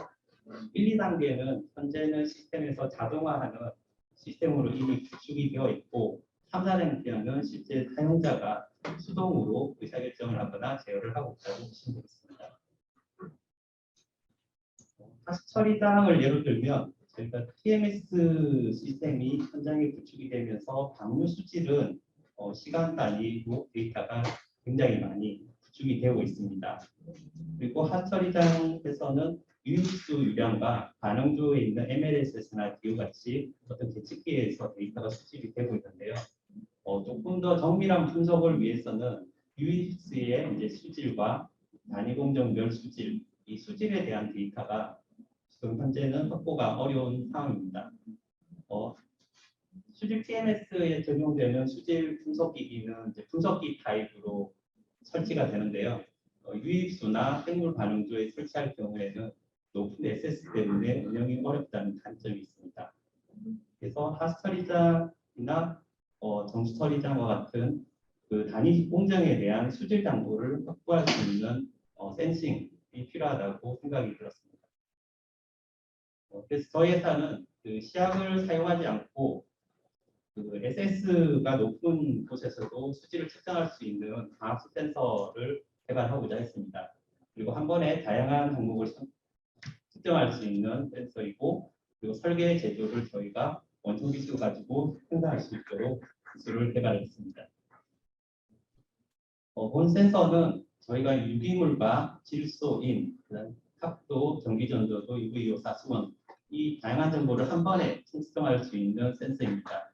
1, 2단계는 현재는 시스템에서 자동화하는 시스템으로 이미 구축이 되어 있고 3, 4단계는 실제 사용자가 수동으로 의사결정을 하거나 제어를 하고 있다고 보시면 되겠습니다. 타sk 처리장을 예로 들면 저희가 TMS 시스템이 현장에 구축이 되면서 방류 수질은 시간 단위로 데이터가 굉장히 많이 구축이 되고 있습니다. 그리고 하처리장에서는 유입수 유량과 반응조에 있는 MLSS나 DU 같이 어떤 계측기에서 데이터가 수집이 되고 있는데요. 조금 더 정밀한 분석을 위해서는 유입수의 이제 수질과 단위 공정별 수질, 이 수질에 대한 데이터가 지금 현재는 확보가 어려운 상황입니다. 수질 TMS에 적용되는 수질 분석기기는 이제 분석기 타입으로 설치가 되는데요. 유입수나 생물 반응조에 설치할 경우에는 높은 SS 때문에 운영이 어렵다는 단점이 있습니다. 그래서 하스처리장이나 정수처리장과 같은 그 단위 공정에 대한 수질 정보를 확보할 수 있는 센싱이 필요하다고 생각이 들었습니다. 그래서 저희 회사는 그 시약을 사용하지 않고 그 SS가 높은 곳에서도 수질을 측정할 수 있는 광학수 센서를 개발하고자 했습니다. 그리고 한 번에 다양한 종목을 측정할 수 있는 센서이고, 그리고 설계 제조를 저희가 원천 기술 가지고 생산할 수 있도록 기술을 개발했습니다. 본 센서는 저희가 유기물과 질소, 인, 탑도, 전기전도도, UV, 사수원 이 다양한 정보를 한 번에 측정할 수 있는 센서입니다.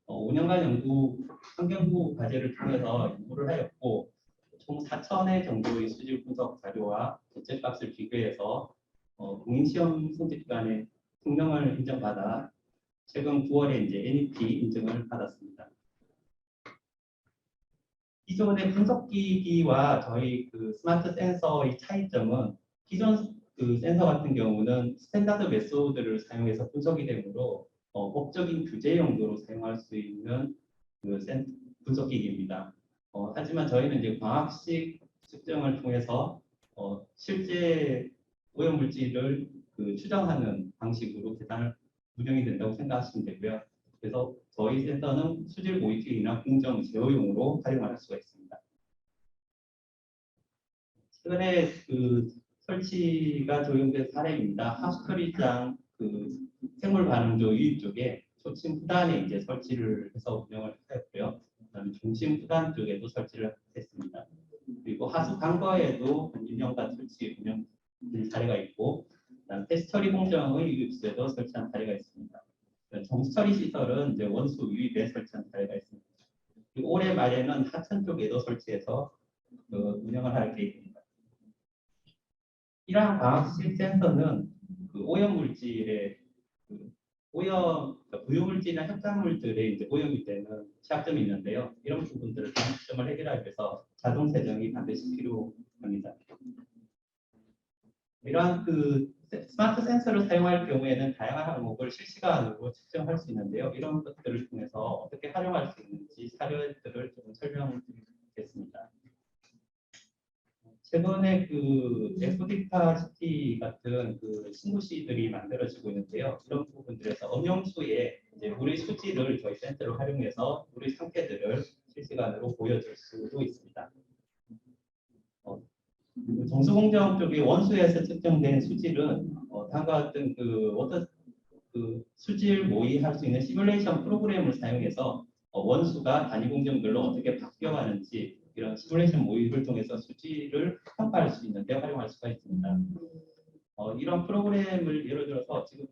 5년간 연구 환경부 과제를 통해서 연구를 하였고 총 4,000회 정도의 수질 분석 자료와 대체값을 비교해서 공인시험 성적기관의 승명을 인정받아 최근 9월에 이제 NEP 인증을 받았습니다. 기존의 분석기기와 저희 그 스마트 센서의 차이점은 기존 그 센서 같은 경우는 스탠다드 메소드를 사용해서 분석이 되므로 법적인 규제 용도로 사용할 수 있는 그 분석기기입니다. 하지만 저희는 이제 광학식 측정을 통해서 실제 오염물질을 그 추정하는 방식으로 계산을 운영이 된다고 생각하시면 되고요. 그래서 저희 센서는 수질 모니터링이나 공정 제어용으로 활용할 수가 있습니다. 최근에 그 설치가 적용된 사례입니다. 하스터리장 그 생물 반응조 유입 쪽에 초침 후단에 이제 설치를 해서 운영을 하였고요. 그다음에 중심 후단 쪽에도 설치를 했습니다. 그리고 하수 강과에도 1년간 설치 운영된 사례가 있고, 그다음 테스트 처리 공정의 유입수에도 설치한 사례가 있습니다. 정수 처리 시설은 이제 원수 유입에 설치한 사례가 있습니다. 그리고 올해 말에는 하천 쪽에도 설치해서 운영을 할 계획입니다. 이러한 광학식 센서는 그 오염 물질의 부유물질이나 협산물들에 이제 오염이 되는 취약점이 있는데요. 이런 부분들을 장점을 해결하기 위해서 자동 세정이 반드시 필요합니다. 이러한 그 스마트 센서를 사용할 경우에는 다양한 항목을 실시간으로 측정할 수 있는데요. 이런 것들을 통해서 어떻게 활용할 수 있는지 사례들을 좀 설명드리겠습니다. 최근에 그 엑소디카시티 같은 그 신도시들이 만들어지고 있는데요. 이런 부분들에서 음용수에 이제 물의 수질을 저희 센서를 활용해서 물의 상태들을 실시간으로 보여줄 수도 있습니다. 정수공정 쪽의 원수에서 측정된 수질은 다음과 같은 그 수질 모의할 수 있는 시뮬레이션 프로그램을 사용해서 원수가 단위 공정별로 어떻게 바뀌어가는지 이런 시뮬레이션 모의를 통해서 수질을 평가할 수 있는데 활용할 수가 있습니다. 이런 프로그램을 예를 들어서 지금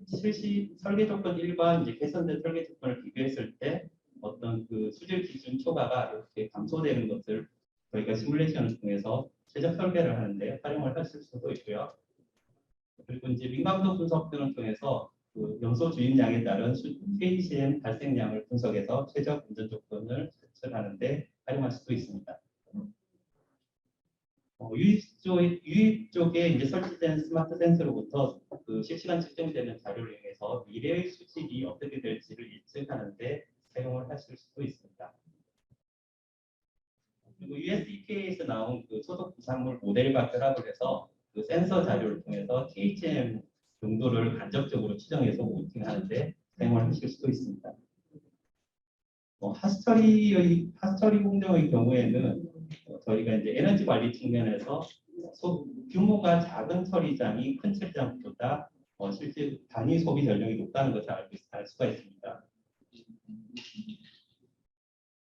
실시 설계 조건 1과 이제 개선된 설계 조건을 비교했을 때 어떤 그 수질 기준 초과가 이렇게 감소되는 것을 저희가 시뮬레이션을 통해서 최적 설계를 하는데 활용을 하실 수도 있고요. 그리고 이제 민감도 분석 등을 통해서 그 염소 주입량에 따른 KCM 발생량을 분석해서 최적 운전 조건을 추출하는데 활용할 수도 이쪽에 이제 설치된 스마트 센서로부터 그 실시간 측정되는 자료를 이용해서 미래의 수질이 어떻게 될지를 예측하는데 사용을 하실 수도 있습니다. 그리고 US EPA에서 나온 그 소독 부산물 모델과 결합을 해서 그 센서 자료를 통해서 THM 농도를 간접적으로 추정해서 모니터링하는데 사용을 하실 수도 있습니다. 하스터리 공정의 경우에는 저희가 이제 에너지 관리 측면에서 규모가 작은 처리장이 큰 처리장보다 실제 단위 소비 전력이 높다는 것을 알 수가 있습니다.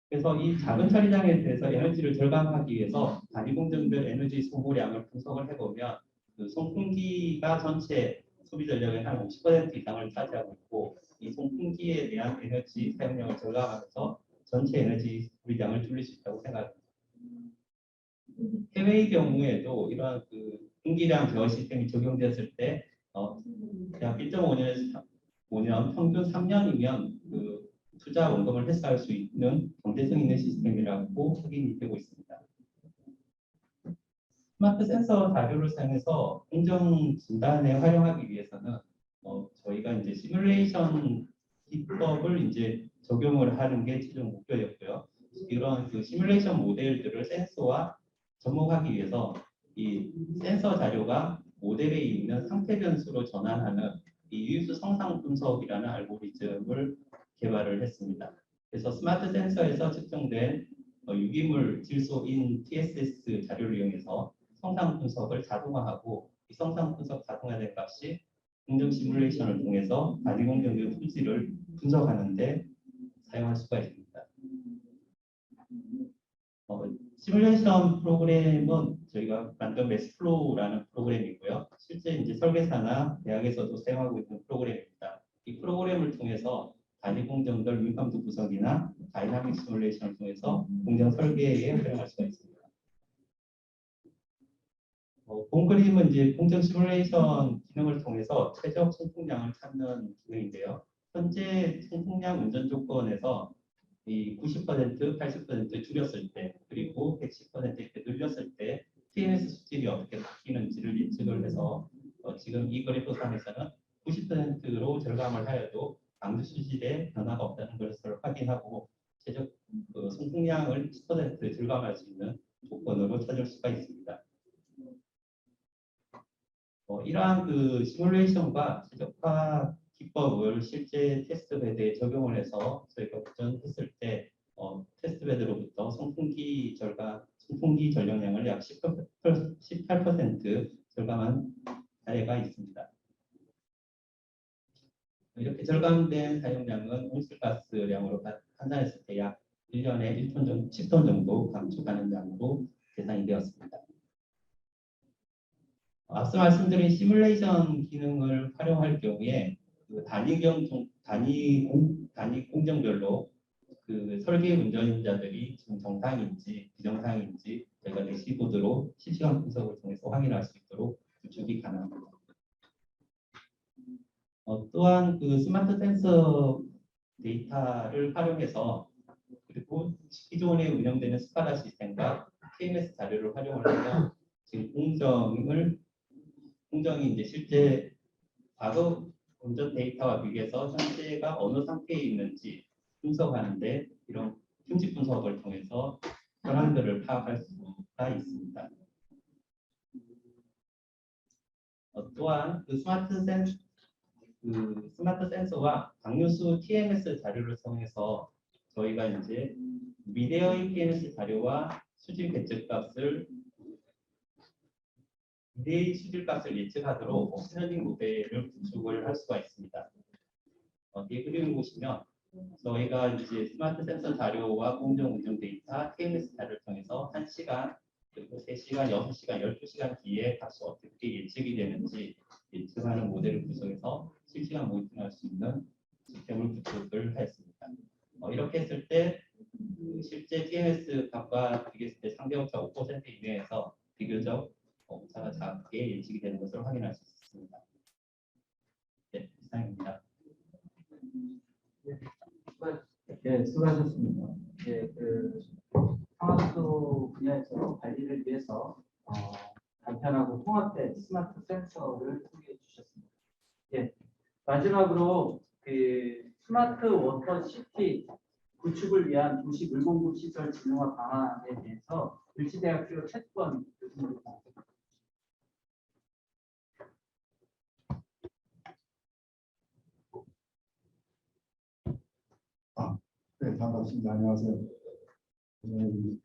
그래서 이 작은 처리장에 대해서 에너지를 절감하기 위해서 단위 공정별 에너지 소모량을 분석을 해보면 그 송풍기가 전체 소비 전력의 한 50% 이상을 차지하고 있고 이 송풍기에 대한 에너지 사용량을 절감하면서 전체 에너지 소비량을 줄일 수 있다고 생각합니다. 해외의 경우에도 이러한 그 풍기량 제어 시스템이 적용되었을 때 대략 1.5년에서 5년, 평균 3년이면 그 투자 원금을 회수할 수 있는 경제성 있는 시스템이라고 확인이 되고 있습니다. 스마트 센서 자료를 사용해서 공정 진단에 활용하기 위해서는 저희가 이제 시뮬레이션 기법을 이제 적용을 하는 게 최종 목표였고요. 이런 그 시뮬레이션 모델들을 센서와 접목하기 위해서 이 센서 자료가 모델에 있는 상태 변수로 전환하는 이 유입수 성상 분석이라는 알고리즘을 개발을 했습니다. 그래서 스마트 센서에서 측정된 유기물 질소인 TSS 자료를 이용해서 성상 분석을 자동화하고 이 성상 분석 자동화된 값이 공정 시뮬레이션을 통해서 단위 공정의 품질을 분석하는 데 사용할 수가 있습니다. 시뮬레이션 프로그램은 저희가 만든 매스플로우라는 프로그램이고요. 실제 이제 설계사나 대학에서도 사용하고 있는 프로그램입니다. 이 프로그램을 통해서 단위 공정별 민감도 분석이나 다이나믹 시뮬레이션을 통해서 공정 설계에 활용할 수가 있습니다. 본 그림은 이제 공정 시뮬레이션 기능을 통해서 최적 총풍량을 찾는 기능인데요. 현재 총풍량 운전 조건에서 이 90%, 80% 줄였을 때 그리고 110% 이렇게 늘렸을 때 TMS 수질이 어떻게 바뀌는지를 예측을 해서 지금 이 그래프상에서는 90%로 절감을 하여도 방수 수질에 변화가 없다는 것을 확인하고 최적 송풍량을 10% 절감할 수 있는 조건으로 찾을 수가 있습니다. 이러한 그 시뮬레이션과 최적화 기법을 실제 테스트베드에 적용을 해서 저희가 도전했을 때 테스트베드로부터 송풍기 전력량을 약 18% 절감한 사례가 있습니다. 이렇게 절감된 사용량은 온실가스량으로 환산했을 때 약 1년에 10톤 정도 감축하는 양으로 계산이 되었습니다. 앞서 말씀드린 시뮬레이션 기능을 활용할 경우에 그 단위 공정별로 그 설계 운전자들이 지금 정상인지 비정상인지 저희가 대시보드로 실시간 분석을 통해서 확인할 수 있도록 구축이 가능합니다. 또한 그 스마트 센서 데이터를 활용해서 그리고 기존에 운영되는 스카다 시스템과 TMS 자료를 활용을 하면 지금 공정이 이제 실제 과거 운전 데이터와 비교해서 현재가 어느 상태에 있는지 분석하는데 이런 품질 분석을 통해서 현황들을 파악할 수가 있습니다. 또한 그 스마트 센서와 방류수 TMS 자료를 통해서 저희가 이제 미래의 TMS 자료와 미래의 수질값을 예측하도록 시너지 모델을 구축을 할 수가 있습니다. 이 그림을 보시면 저희가 이제 스마트 센서 자료와 공정 운전 데이터, TMS 자료를 통해서 1시간, 그리고 3시간, 6시간, 12시간 뒤에 값이 어떻게 예측이 되는지 예측하는 모델을 구성해서 실시간 모니터링할 수 있는 시스템을 구축을 했습니다. 이렇게 했을 때 실제 TMS 값과 비교했을 때 상대오차 5% 이내에서 비교적 오차가 작게 예측이 되는 것을 확인할 수 있습니다. 네, 이상입니다. 네, 수고하셨습니다. 그 상하수 분야에서 관리를 위해서 간편하고 통합된 스마트 센서를 소개해 주셨습니다. 예, 마지막으로 그 스마트 워터 시티 구축을 위한 도시 물공급 시설 진흥화 방안에 대해서 을지대학교 최권 교수님입니다. 네, 반갑습니다. 안녕하세요.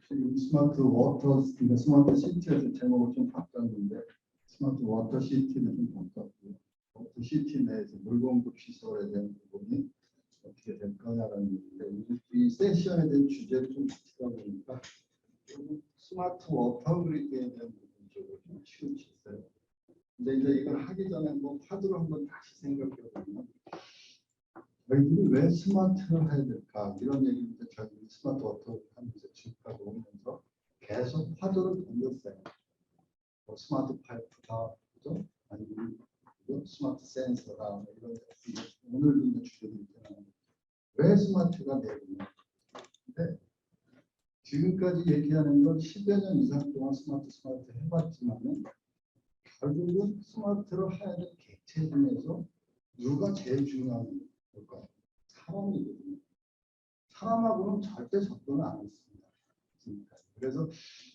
지금 스마트 워터, 스마트 시티에서 제목을 좀 바꿨는데 스마트 워터 시티는 좀 바꿨고요. 워터 시티 내에서 물공급 시설에 대한 부분이 어떻게 될 거냐라는 얘기인데 이 세션에 대한 주제를 좀 바꾸다 보니까 스마트 워터 그리드에 대한 부분 쪽으로 좀 치우쳤어요. 근데 이제 이걸 하기 전에 뭐 화두를 한번 다시 생각해 보면 저희들이 왜 스마트를 해야 될까 이런 얘기인데 저희들이 스마트 워터 하면서 지금까지 오면서 계속 화두를 돌렸어요. 뭐 스마트 파이프다, 그죠? 아니면 스마트 센서다 뭐 이런 오늘 있는 주제도 있잖아요. 왜 스마트가 되느냐? 근데 지금까지 얘기하는 건 10여 년 이상 동안 스마트 해봤지만은 결국은 스마트를 해야 될 객체 중에서 누가 제일 중요한 걸까요? 사람이거든요. 사람하고는 절대 접근을 안 했습니다. 그래서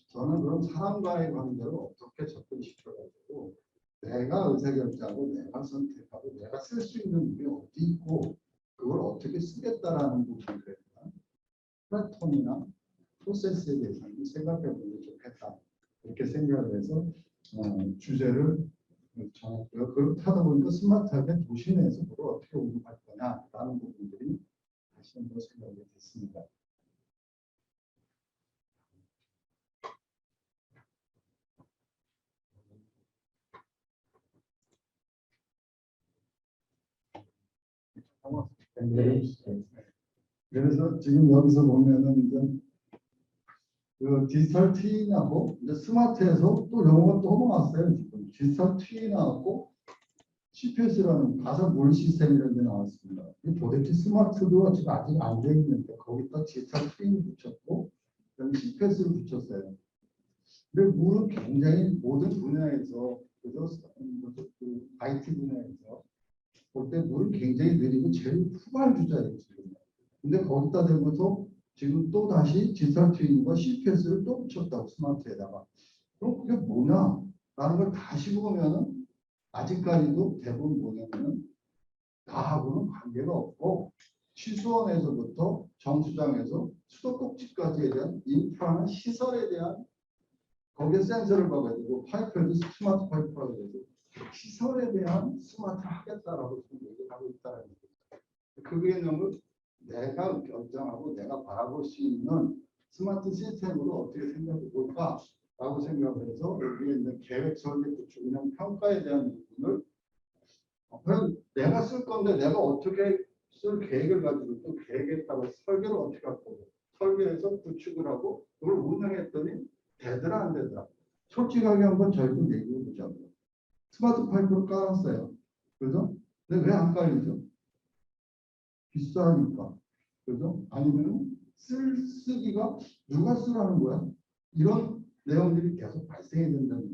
저는 그럼 사람과의 관계를 어떻게 접근시켜가지고 내가 의사결정하고 내가 선택하고 내가 쓸 수 있는 게 어디 있고 그걸 어떻게 쓰겠다라는 부분에 대한 플랫폼이나 프로세스에 대해서 생각해보면 좋겠다. 이렇게 생각을 해서 주제를 정했고요. 그렇다 보니까 스마트하게 도시 내에서 그걸 어떻게 운영할 거냐라는 부분들이 다시 한번 생각이 됐습니다. 그래서 지금 여기서 보면은 이제 그 디지털 트윈하고 이제 스마트에서 또 용어가 또 나왔어요. 지금 디지털 트윈하고 CPS라는 가상 몰 시스템이라는 게 나왔습니다. 도대체 스마트도 지금 아직 안 돼 있는데 거기다 디지털 트윈을 붙였고 그다음에 CPS를 붙였어요. 근데 물은 굉장히 모든 분야에서 그래서 그 IT 분야에서 볼 때 물은 굉장히 느리고 제일 후발주자예요 지금. 근데 거기다 대고서 지금 또 다시 디지털 트윈과 CPS를 또 붙였다고 스마트에다가. 그럼 그게 뭐냐? 라는 걸 다시 보면은 아직까지도 대부분 뭐냐면은 나하고는 관계가 없고 취수원에서부터 정수장에서 수도꼭지까지에 대한 인프라나 시설에 대한 거기에 센서를 봐가지고 파이프에도 스마트 파이프라고 해서 시설에 대한 스마트를 하겠다라고 지금 얘기를 하고 있다는 거죠. 그 개념을 내가 결정하고 내가 바라볼 수 있는 스마트 시스템으로 어떻게 생각해 볼까라고 생각을 해서 여기에 있는 계획 설계 구축 운영 평가에 대한 부분을 그냥 내가 쓸 건데 내가 어떻게 쓸 계획을 가지고 또 계획에 따라 설계를 어떻게 할 거고 설계해서 구축을 하고 그걸 운영했더니 되더라 안 되더라. 솔직하게 한번 저희도 얘기해 보자고요. 스마트 파이프를 깔았어요. 그죠? 근데 왜 안 깔리죠? 비싸니까. 그죠? 아니면 쓰기가 누가 쓰라는 거야? 이런 내용들이 계속 발생이 된다는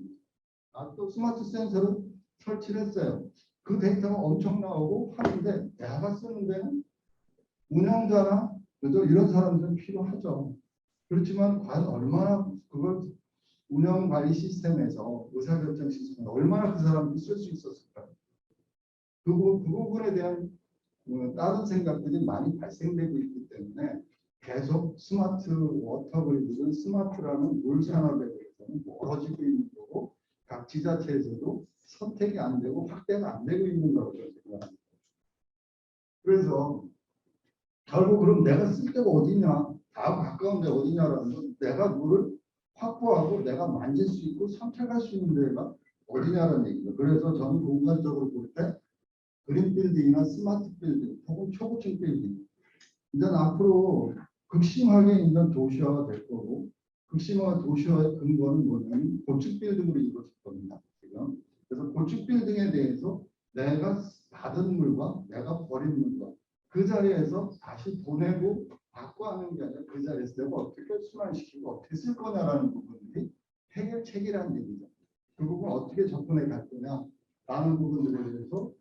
거죠. 또 스마트 센서를 설치를 했어요. 그 데이터가 엄청 나오고 하는데 내가 쓰는 데는 운영자나 그죠? 이런 사람들은 필요하죠. 그렇지만 과연 얼마나 그걸 운영 관리 시스템에서 의사결정 시스템에 얼마나 그 사람들이 쓸 수 있었을까요? 그 부분에 대한 다른 생각들이 많이 발생되고 있기 때문에 계속 스마트 워터 그리드는 스마트라는 물 산업에 대해서는 멀어지고 있는 거고 각 지자체에서도 선택이 안 되고 확대가 안 되고 있는 거라고 생각합니다. 그래서 결국 그럼 내가 쓸 데가 어디냐 다 가까운 데 어디냐라는 건 내가 물을 확보하고 내가 만질 수 있고 선택할 수 있는 데가 어디냐라는 얘기죠. 그래서 저는 공간적으로 볼 때 그린 빌딩이나 스마트 빌딩 혹은 초고층 빌딩 이제 앞으로 극심하게 있는 도시화가 될 거고 극심한 도시화의 근거는 뭐냐면 고층 빌딩으로 이루어질 겁니다. 지금. 그래서 고층 빌딩에 대해서 내가 받은 물과 내가 버린 물과 그 자리에서 다시 보내고 받고 하는 게 아니라 그 자리에서 내가 어떻게 순환시키고 어떻게 쓸 거냐라는 부분들이 해결책이라는 얘기죠. 그 부분 어떻게 접근해 갈 거냐라는 부분들에 대해서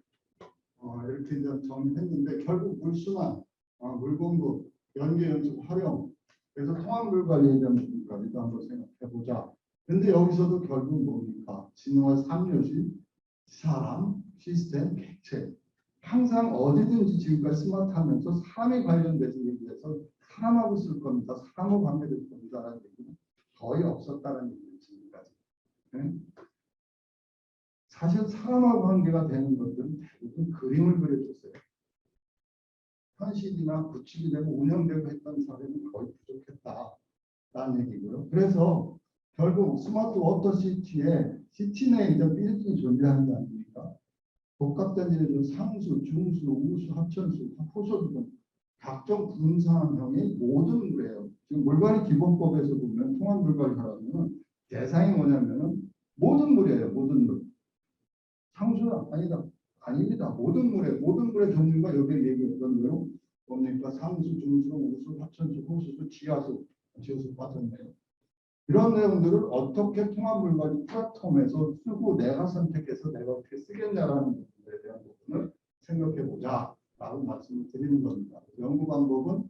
이렇게 이제 정리했는데 결국 물순환, 물공급, 연계 연속 활용, 그래서 통합물 관리에 대한 부분까지도 한번 생각해 보자. 근데 여기서도 결국 뭡니까? 진화의 3요시, 사람, 시스템, 객체. 항상 어디든지 지금까지 스마트하면서 사람에 관련돼서 얘기해서 사람하고 쓸 겁니다. 사람하고 관계될 겁니다라는 얘기는 거의 없었다는 얘기예요. 지금까지. 네? 사실 사람하고 관계가 되는 것들은 대부분 그림을 그려줬어요. 현실이나 구축이 되고 운영되고 했던 사례는 거의 부족했다라는 얘기고요. 그래서 결국 스마트 워터 시티에 시티 내에 이제 빌딩이 존재하는 거 아닙니까? 복합된 예를 상수, 중수, 우수, 하천수, 호수 등 각종 분산형의 모든 물이에요. 지금 물관리 기본법에서 보면 통합 물관리 하라면 대상이 뭐냐면은 모든 물이에요. 모든 물. 상수는 아니다. 아닙니다. 모든 물의 종류가 여기 얘기했던 대로 뭡니까? 상수, 중수, 우수, 하천수, 호수수, 지하수 빠졌네요. 이런 내용들을 어떻게 통합물관리 플랫폼에서 쓰고 내가 선택해서 내가 어떻게 쓰겠냐라는 부분에 대한 부분을 생각해 보자라고 말씀을 드리는 겁니다. 연구 방법은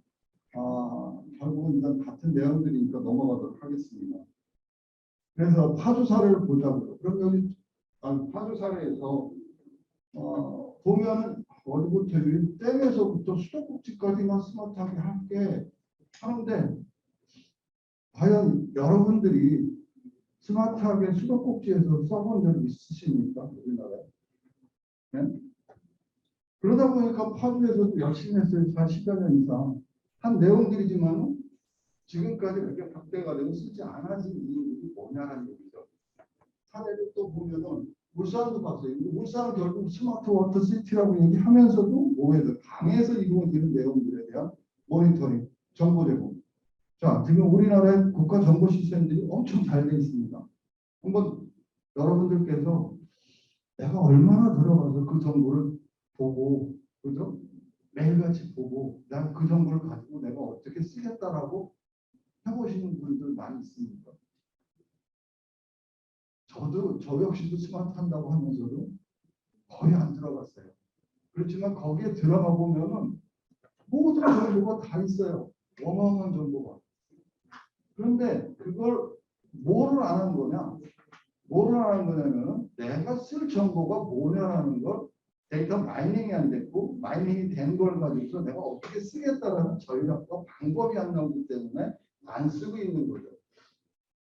결국은 일단 같은 내용들이니까 넘어가도록 하겠습니다. 그래서 파주 사례를 보자고요. 그럼 여기 파주 사례에서 보면은 어디부터 댐에서부터 수도꼭지까지만 스마트하게 할게 하는데 과연 여러분들이 스마트하게 수도꼭지에서 써본 적이 있으십니까? 우리나라에. 네? 그러다 보니까 파주에서도 열심히 했어요. 40여 년 이상 한 내용들이지만 지금까지 그렇게 확대가 되고 쓰지 않아진 이유가 뭐냐는 얘기죠. 사례를 또 보면은 울산도 봤어요. 울산은 결국 스마트 워터 시티라고 얘기하면서도 뭐예요? 강에서 이루어지는 내용들에 대한 모니터링, 정보 제공. 자, 지금 우리나라의 국가 정보 시스템들이 엄청 잘 돼 있습니다. 한번 여러분들께서 내가 얼마나 들어가서 그 정보를 보고, 그죠? 매일같이 보고, 내가 그 정보를 가지고 내가 어떻게 쓰겠다라고 해보시는 분들 많이 있습니다. 저 역시도 스마트 한다고 하면서도 거의 안 들어갔어요. 그렇지만 거기에 들어가 보면은 모든 정보가 다 있어요. 어마어마한 정보가. 그런데 그걸 뭐를 아는 거냐? 뭐를 아는 거냐면 내가 쓸 정보가 뭐냐라는 걸 데이터 마이닝이 안 됐고 마이닝이 된 걸 가지고서 내가 어떻게 쓰겠다라는 전략과 방법이 안 나오기 때문에 안 쓰고 있는 거죠.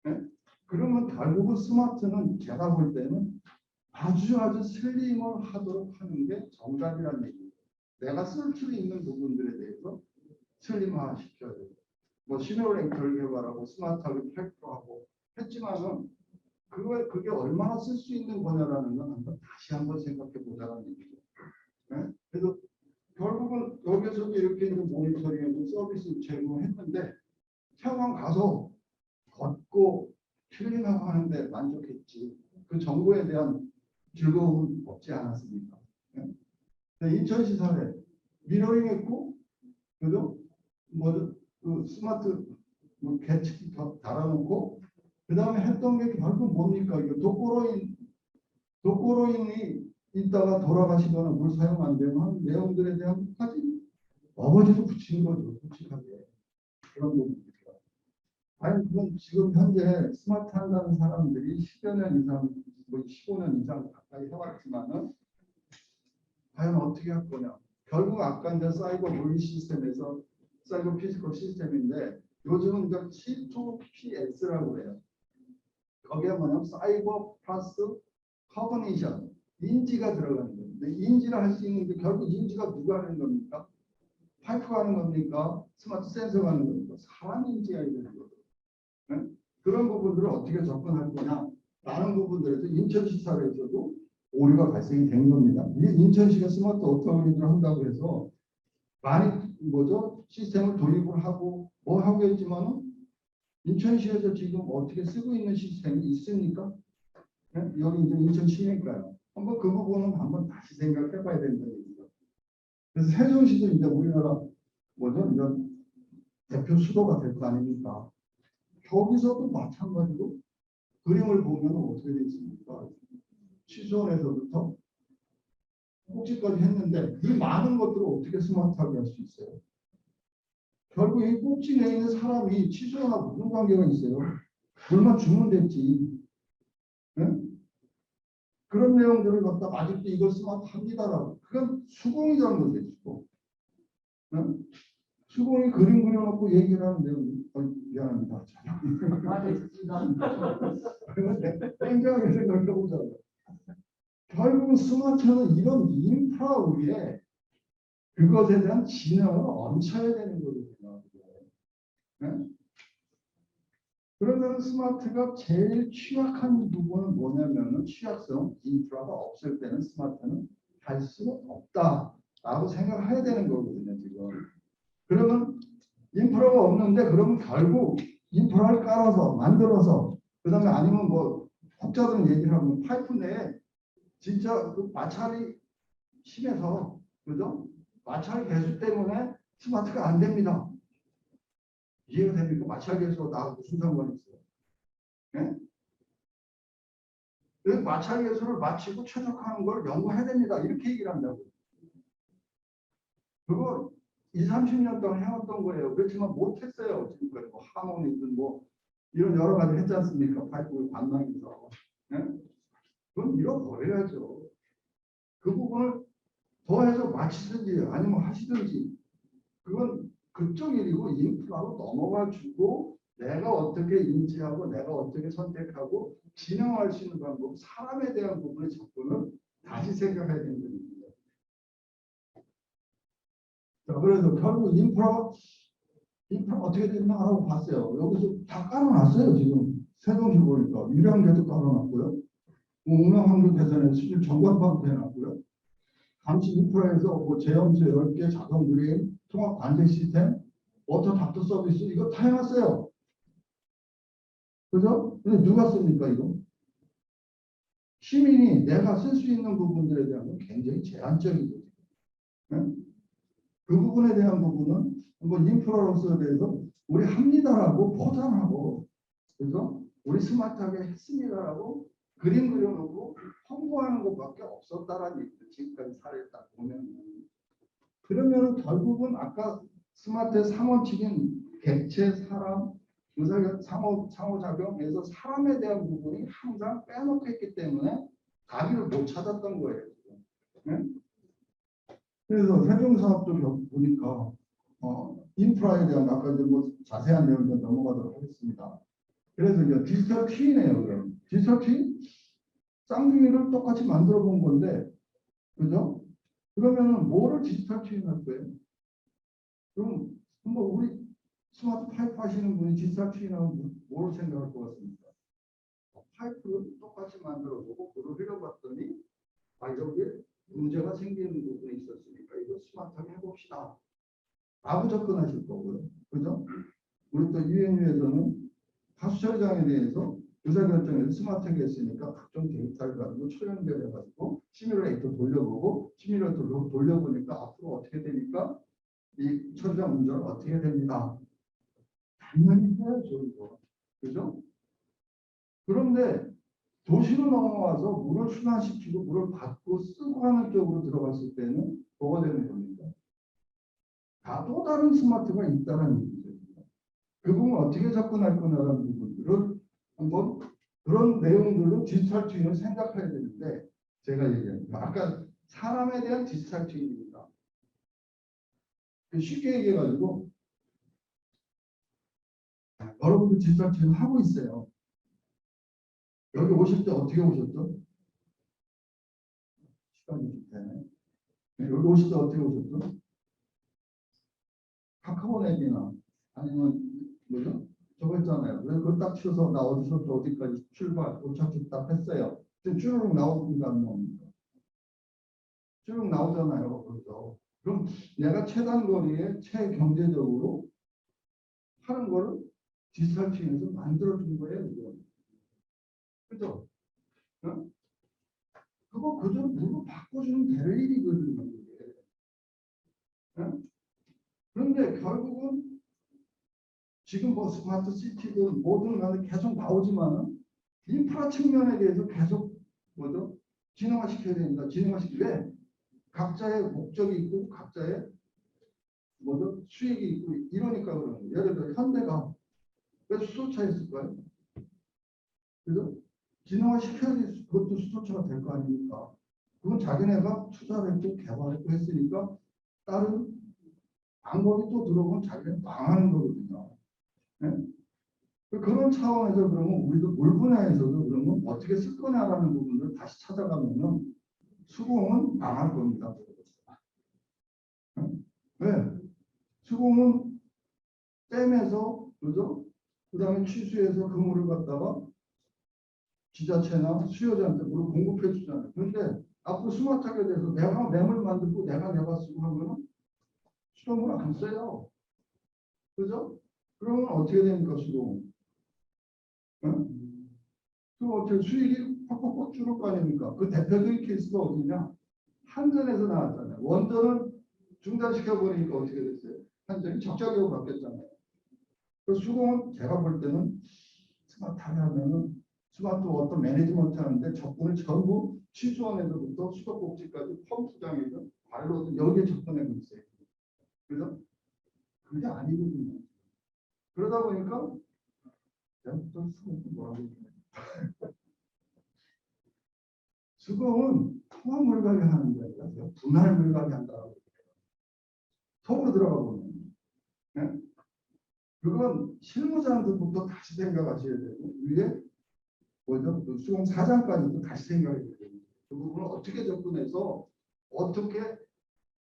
네? 그러면 결국은 스마트는 제가 볼 때는 아주 슬림을 하도록 하는 게 정답이라는 얘기예요. 내가 쓸 수 있는 부분들에 대해서 슬림화 시켜야 돼요. 뭐 시뮬레이터를 개발하고 스마트하게 팩트하고 했지만은 그게 얼마나 쓸 수 있는 거냐라는 건 한번 다시 한번 생각해 보자는 얘기죠. 네? 그래서 결국은 여기서도 이렇게 모니터링하고 서비스 제공했는데 태화강 가서 걷고 힐링하고 하는데 만족했지. 그 정보에 대한 즐거움은 없지 않았습니까? 네? 인천시 사례 미러링했고, 그죠? 그 스마트 계측기 달아놓고 그 다음에 했던 게 결국 뭡니까? 이거 독거로인이 있다가 돌아가시거나 물 사용 안 되는 내용들에 대한 것까지 어거지로 붙이는 거죠. 솔직하게. 그런 부분입니다. 아니, 그건 지금 현재 스마트 한다는 사람들이 10여 년 이상, 뭐 15년 이상 가까이 해왔지만은 과연 어떻게 할 거냐. 결국 아까 이제 사이버 물리 시스템에서 사이버 피지컬 시스템인데 요즘은 이제 C2PS라고 해요. 거기에 뭐냐면 사이버 플러스 커버니션, 인지가 들어가는 겁니다. 인지를 할 수 있는 게 결국 인지가 누가 하는 겁니까? 파이프가 하는 겁니까? 스마트 센서가 하는 겁니까? 사람 인지해야 되는 거죠. 네? 그런 부분들을 어떻게 접근할 거냐 라는 부분들에서 인천시 사례에서도 오류가 발생이 된 겁니다. 이게 인천시가 스마트 어터리티를 한다고 해서 많이 시스템을 도입을 하고 뭐 하고 했지만은 인천시에서 지금 어떻게 쓰고 있는 시스템이 있습니까? 네? 여기 이제 인천시니까요. 한번 그 부분은 한번 다시 생각해 봐야 된다는 얘기죠. 그래서 세종시도 이제 우리나라 이제 대표 수도가 될 거 아닙니까? 거기서도 마찬가지로 그림을 보면 어떻게 되어 있습니까? 취소원에서부터 꼭지까지 했는데 이 많은 것들을 어떻게 스마트하게 할 수 있어요? 결국 이 꼭지 내에 있는 사람이 취소원하고 무슨 관계가 있어요? 물만 주면 됐지. 응? 그런 내용들을 갖다 아직도 이걸 스마트합니다라고. 그건 수공이라는 거죠. 수공. 응? 수공이 그림 그려놓고 얘기를 하는 내용. 미안합니다. 굉장하게 생각해보자고요. 결국 스마트는 이런 인프라 위에 그것에 대한 진영을 얹혀야 되는 거거든요. 네? 그러면 스마트가 제일 취약한 부분은 뭐냐면은 취약성, 인프라가 없을 때는 스마트는 할 수 없다라고 생각해야 되는 거거든요, 지금. 그러면 인프라가 없는데 그러면 결국 인프라를 깔아서 만들어서 그다음에 아니면 뭐 혹자든 얘기를 하면 파이프 내에 진짜 그 마찰이 심해서 그죠? 마찰 개수 때문에 스마트가 안 됩니다. 이해가 됩니까? 마찰 개수가 나하고 무슨 상관이 있어요? 네? 그래서 마찰 개수를 맞추고 최적화하는 걸 연구해야 됩니다. 이렇게 얘기를 한다고. 그거 20, 30년 동안 해왔던 거예요. 그렇지만 못했어요. 지금까지 뭐 하모니든 뭐 이런 여러 가지 했지 않습니까? 파이프 관망에서. 네? 그건 잃어버려야죠. 그 부분을 더해서 마치든지 아니면 하시든지 그건 그쪽 일이고 인프라로 넘어가 주고 내가 어떻게 인지하고 내가 어떻게 선택하고 진행할 수 있는 방법, 사람에 대한 부분의 접근을 다시 생각해야 되는 겁니다. 자, 그래서 결국 인프라 어떻게 되나라고 봤어요. 여기서 다 깔아놨어요. 지금 세종시 보니까 유량계도 깔아놨고요. 운영환경 개선에 수질 전관방도 해놨고요. 감시 인프라에서 뭐 제염수 10개, 자동 그림, 통합 관제 시스템, 워터 닥터 서비스 이거 다 해놨어요. 그죠? 근데 누가 씁니까 이거? 시민이 내가 쓸 수 있는 부분들에 대한 건 굉장히 제한적이죠. 네? 그 부분에 대한 부분은 뭐 인프라로서에 대해서 우리 합니다라고 포장하고 그죠? 우리 스마트하게 했습니다라고 그림 그려놓고 홍보하는 것밖에 없었다라는 얘기죠. 지금까지 사례를 딱 보면. 그러면 결국은 아까 스마트의 상호칙인 객체, 사람, 상호작용에서 사람에 대한 부분이 항상 빼놓고 있기 때문에 답을 못 찾았던 거예요. 네? 그래서 세종사업도 보니까 인프라에 대한 아까 이제 뭐 자세한 내용을 넘어가도록 하겠습니다. 그래서 이제 디지털 트윈이에요. 그럼 디지털 트윈 쌍둥이를 똑같이 만들어 본 건데, 그죠? 그러면은 뭐를 디지털 트윈할 거예요? 그럼 뭐 우리 스마트 파이프 하시는 분이 디지털 트윈하면 뭐를 생각할 것 같습니까? 파이프를 똑같이 만들어보고 그걸 흘려봤더니 여기에 문제가 생기는 부분이 있었으니까 이거 스마트하게 해봅시다. 라고 접근하실 거고요. 그죠? 우리 또 UNU에서는 하수처리장에 대해서 의사결정에서 스마트하게 했으니까 각종 데이터를 가지고 초연결해가지고 시뮬레이터 돌려보고 시뮬레이터 돌려보니까 앞으로 어떻게 되니까 이 처리장 운전을 어떻게 됩니다. 당연히 해야죠. 이거. 그죠? 그런데 도시로 넘어와서 물을 순환시키고 물을 받고 쓰고 하는 쪽으로 들어갔을 때는 뭐가 되는 겁니까? 또 다른 스마트가 있다는 얘기죠. 그 부분 어떻게 접근할 거냐라는 부분들을 한번 그런 내용들로 디지털 트윈을 생각해야 되는데 제가 얘기합니다. 아까 사람에 대한 디지털 트윈입니다. 쉽게 얘기해가지고 여러분도 디지털 트윈 하고 있어요. 여기 오실 때 어떻게 오셨죠? 시간이 좋네. 여기 오실 때 어떻게 오셨죠? 카카오 앱이나 아니면 뭐죠? 저거 있잖아요. 그걸 딱 치워서 나 어디서부터 어디까지 출발, 도착지 딱 했어요. 쭉 나옵니다. 안 나옵니까? 쭉 나오잖아요. 그래서 그럼 내가 최단 거리에 최경제적으로 하는 거를 디지털 트윈에서 만들어준 거예요. 이거. 그죠? 어? 그거 그대로 물로 바꿔주면 될 일이거든요. 이게. 어? 그런데 결국은 지금 뭐 스마트 시티든 뭐든 간에 계속 나오지만은 인프라 측면에 대해서 계속 뭐죠? 진흥화시켜야 된다. 왜? 각자의 목적이 있고 각자의 뭐죠? 수익이 있고 이러니까 그러는 거예요. 예를 들어 현대가 왜 수소차 했을까요? 그래서 진흥화시켜야지 그것도 수소차가 될 거 아닙니까? 그건 자기네가 투자를 했고 개발했고 했으니까 다른 방법이 또 들어오면 자기는 망하는 거거든요. 네? 그런 차원에서 그러면 우리도 물 분야에서도 그러면 어떻게 쓸 거냐라는 부분을 다시 찾아가면은 수공은 망할 겁니다. 네? 왜? 수공은 댐에서 그죠? 그다음에 취수해서 그 물을 갖다가 지자체나 수요자한테 물을 공급해 주잖아요. 그런데 앞으로 스마트하게 돼서 내가 매물 만들고 내가 쓰고 하면은 수돗물 안 써요. 그죠? 그러면 어떻게 됩니까, 수공? 응? 그 어떻게 수익이 팍팍팍 줄을 거 아닙니까? 그 대표적인 케이스가 어디냐? 한전에서 나왔잖아요. 원전은 중단시켜 버리니까 어떻게 됐어요? 한전이 적자기로 바뀌었잖아요. 그 수공은 제가 볼 때는 스마트하게 하면은 스마트 워터 매니지먼트 하는데 접근을 전부 취수원에서부터 수도꼭지까지 펌프장이든 관로든 여기에 접근하고 있어요. 그래서 그게 아니거든요. 그러다 보니까 내가 또 수공 뭐라고 수공은 통합 물갈이 하는 게 아니라 분할 물갈이 한다고 속으로 들어가 보면 네? 그건 실무자들부터 다시 생각하셔야 되고 위에 뭐죠? 그 수공 사장까지도 다시 생각해야 돼요. 그 부분을 어떻게 접근해서 어떻게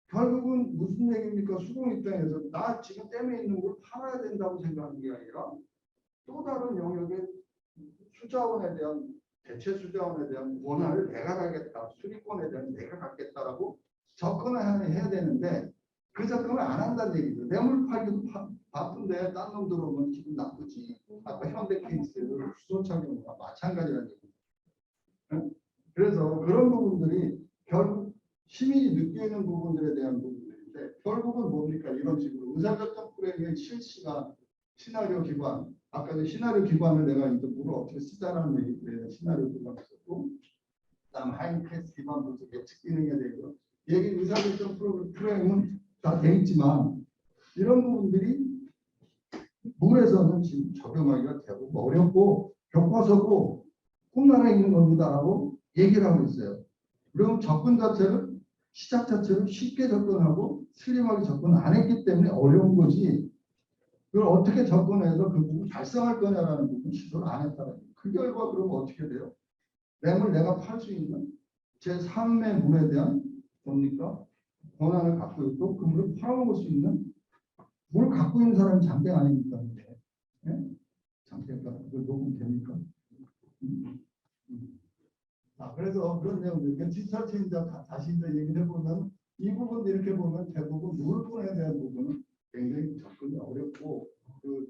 결국은 무슨 얘기입니까? 수공 입장에서 나 지금 댐에 있는 걸 팔아야 된다고 생각하는 게 아니라 또 다른 영역의 수자원에 대한 대체 수자원에 대한 권한을 내가 가겠다. 수리권에 대한 내가 갖겠다라고 접근을 해야 되는데 그 접근을 안 한다는 얘기죠. 뇌물 팔기도 바쁜데 딴 놈 들어오면 기분 나쁘지. 아까 현대 케이스에도 수소차 경우가 마찬가지라는 얘기죠. 응? 그래서 그런 부분들이 결국 시민이 느끼는 부분들에 대한 부분들인데 결국은 뭡니까? 이런 식으로 의사결정 프레임의 실시간 시나리오 기반 아까 시나리오 기반을 내가 이제 물을 어떻게 쓰자라는 얘기에 시나리오 기반을 썼고 그다음 하이패스 기반 분석 예측 기능에 대해서 얘기 의사결정 프레임은 다 돼 있지만 이런 부분들이 물에서는 지금 적용하기가 되고 어렵고 교과서고 홈란에 있는 겁니다라고 얘기를 하고 있어요. 그럼 접근 자체를 시작 자체를 쉽게 접근하고 슬림하게 접근 안 했기 때문에 어려운 거지. 그걸 어떻게 접근해서 그 부분 달성할 거냐라는 부분 시도를 안 했다는 거예요. 그 결과 그러면 어떻게 돼요? 뇌물 내가 팔 수 있는 제3의 물에 대한 뭡니까? 권한을 갖고 있고 그 물을 팔아먹을 수 있는 물 갖고 있는 사람이 장땡 아닙니까? 네? 장땡가 그거 녹음 됩니까? 그래서 그런 내용들 디지털 체인자 다시 이제 얘기를 해보면 이 부분 이렇게 보면 대부분 물분에 대한 부분은 굉장히 접근이 어렵고 그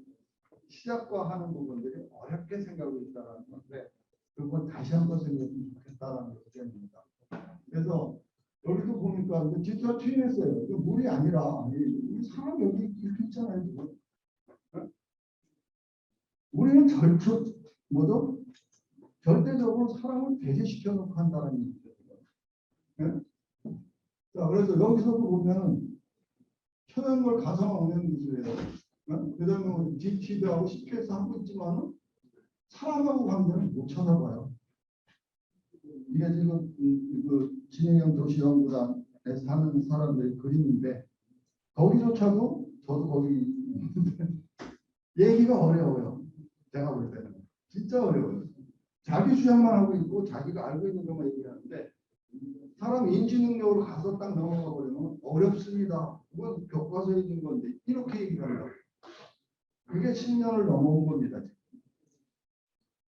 시작과하는 부분들이 어렵게 생각하고 있다는 건데 그건 다시 한번 생각했으면 좋겠다라는 의견입니다. 그래서 여기도 보니까 디지털 트윈했어요. 물이 아니라 이 사람 여기 이렇게 있잖아요. 지금. 우리는 뭐죠? 절대적으로 사람을 배제시켜 놓고 한다는 얘기죠. 네? 자, 그래서 여기서도 보면 초연물 가상 응용 기술이에요. 네? 그다음에 DTV하고 CPS 하고 있지만은 사람하고 관계는 못 찾아봐요. 이게 지금 그 진행형 도시연구단에서 하는 사람들의 그림인데 거기조차도 저도 거기 얘기가 어려워요. 제가 볼 때는 진짜 어려워요. 자기 주장만 하고 있고 자기가 알고 있는 것만 얘기하는데 사람 인지 능력으로 가서 딱 넘어가 버리면 어렵습니다. 그건 교과서에 있는 건데 이렇게 얘기를 한다. 그게 10년을 넘어온 겁니다.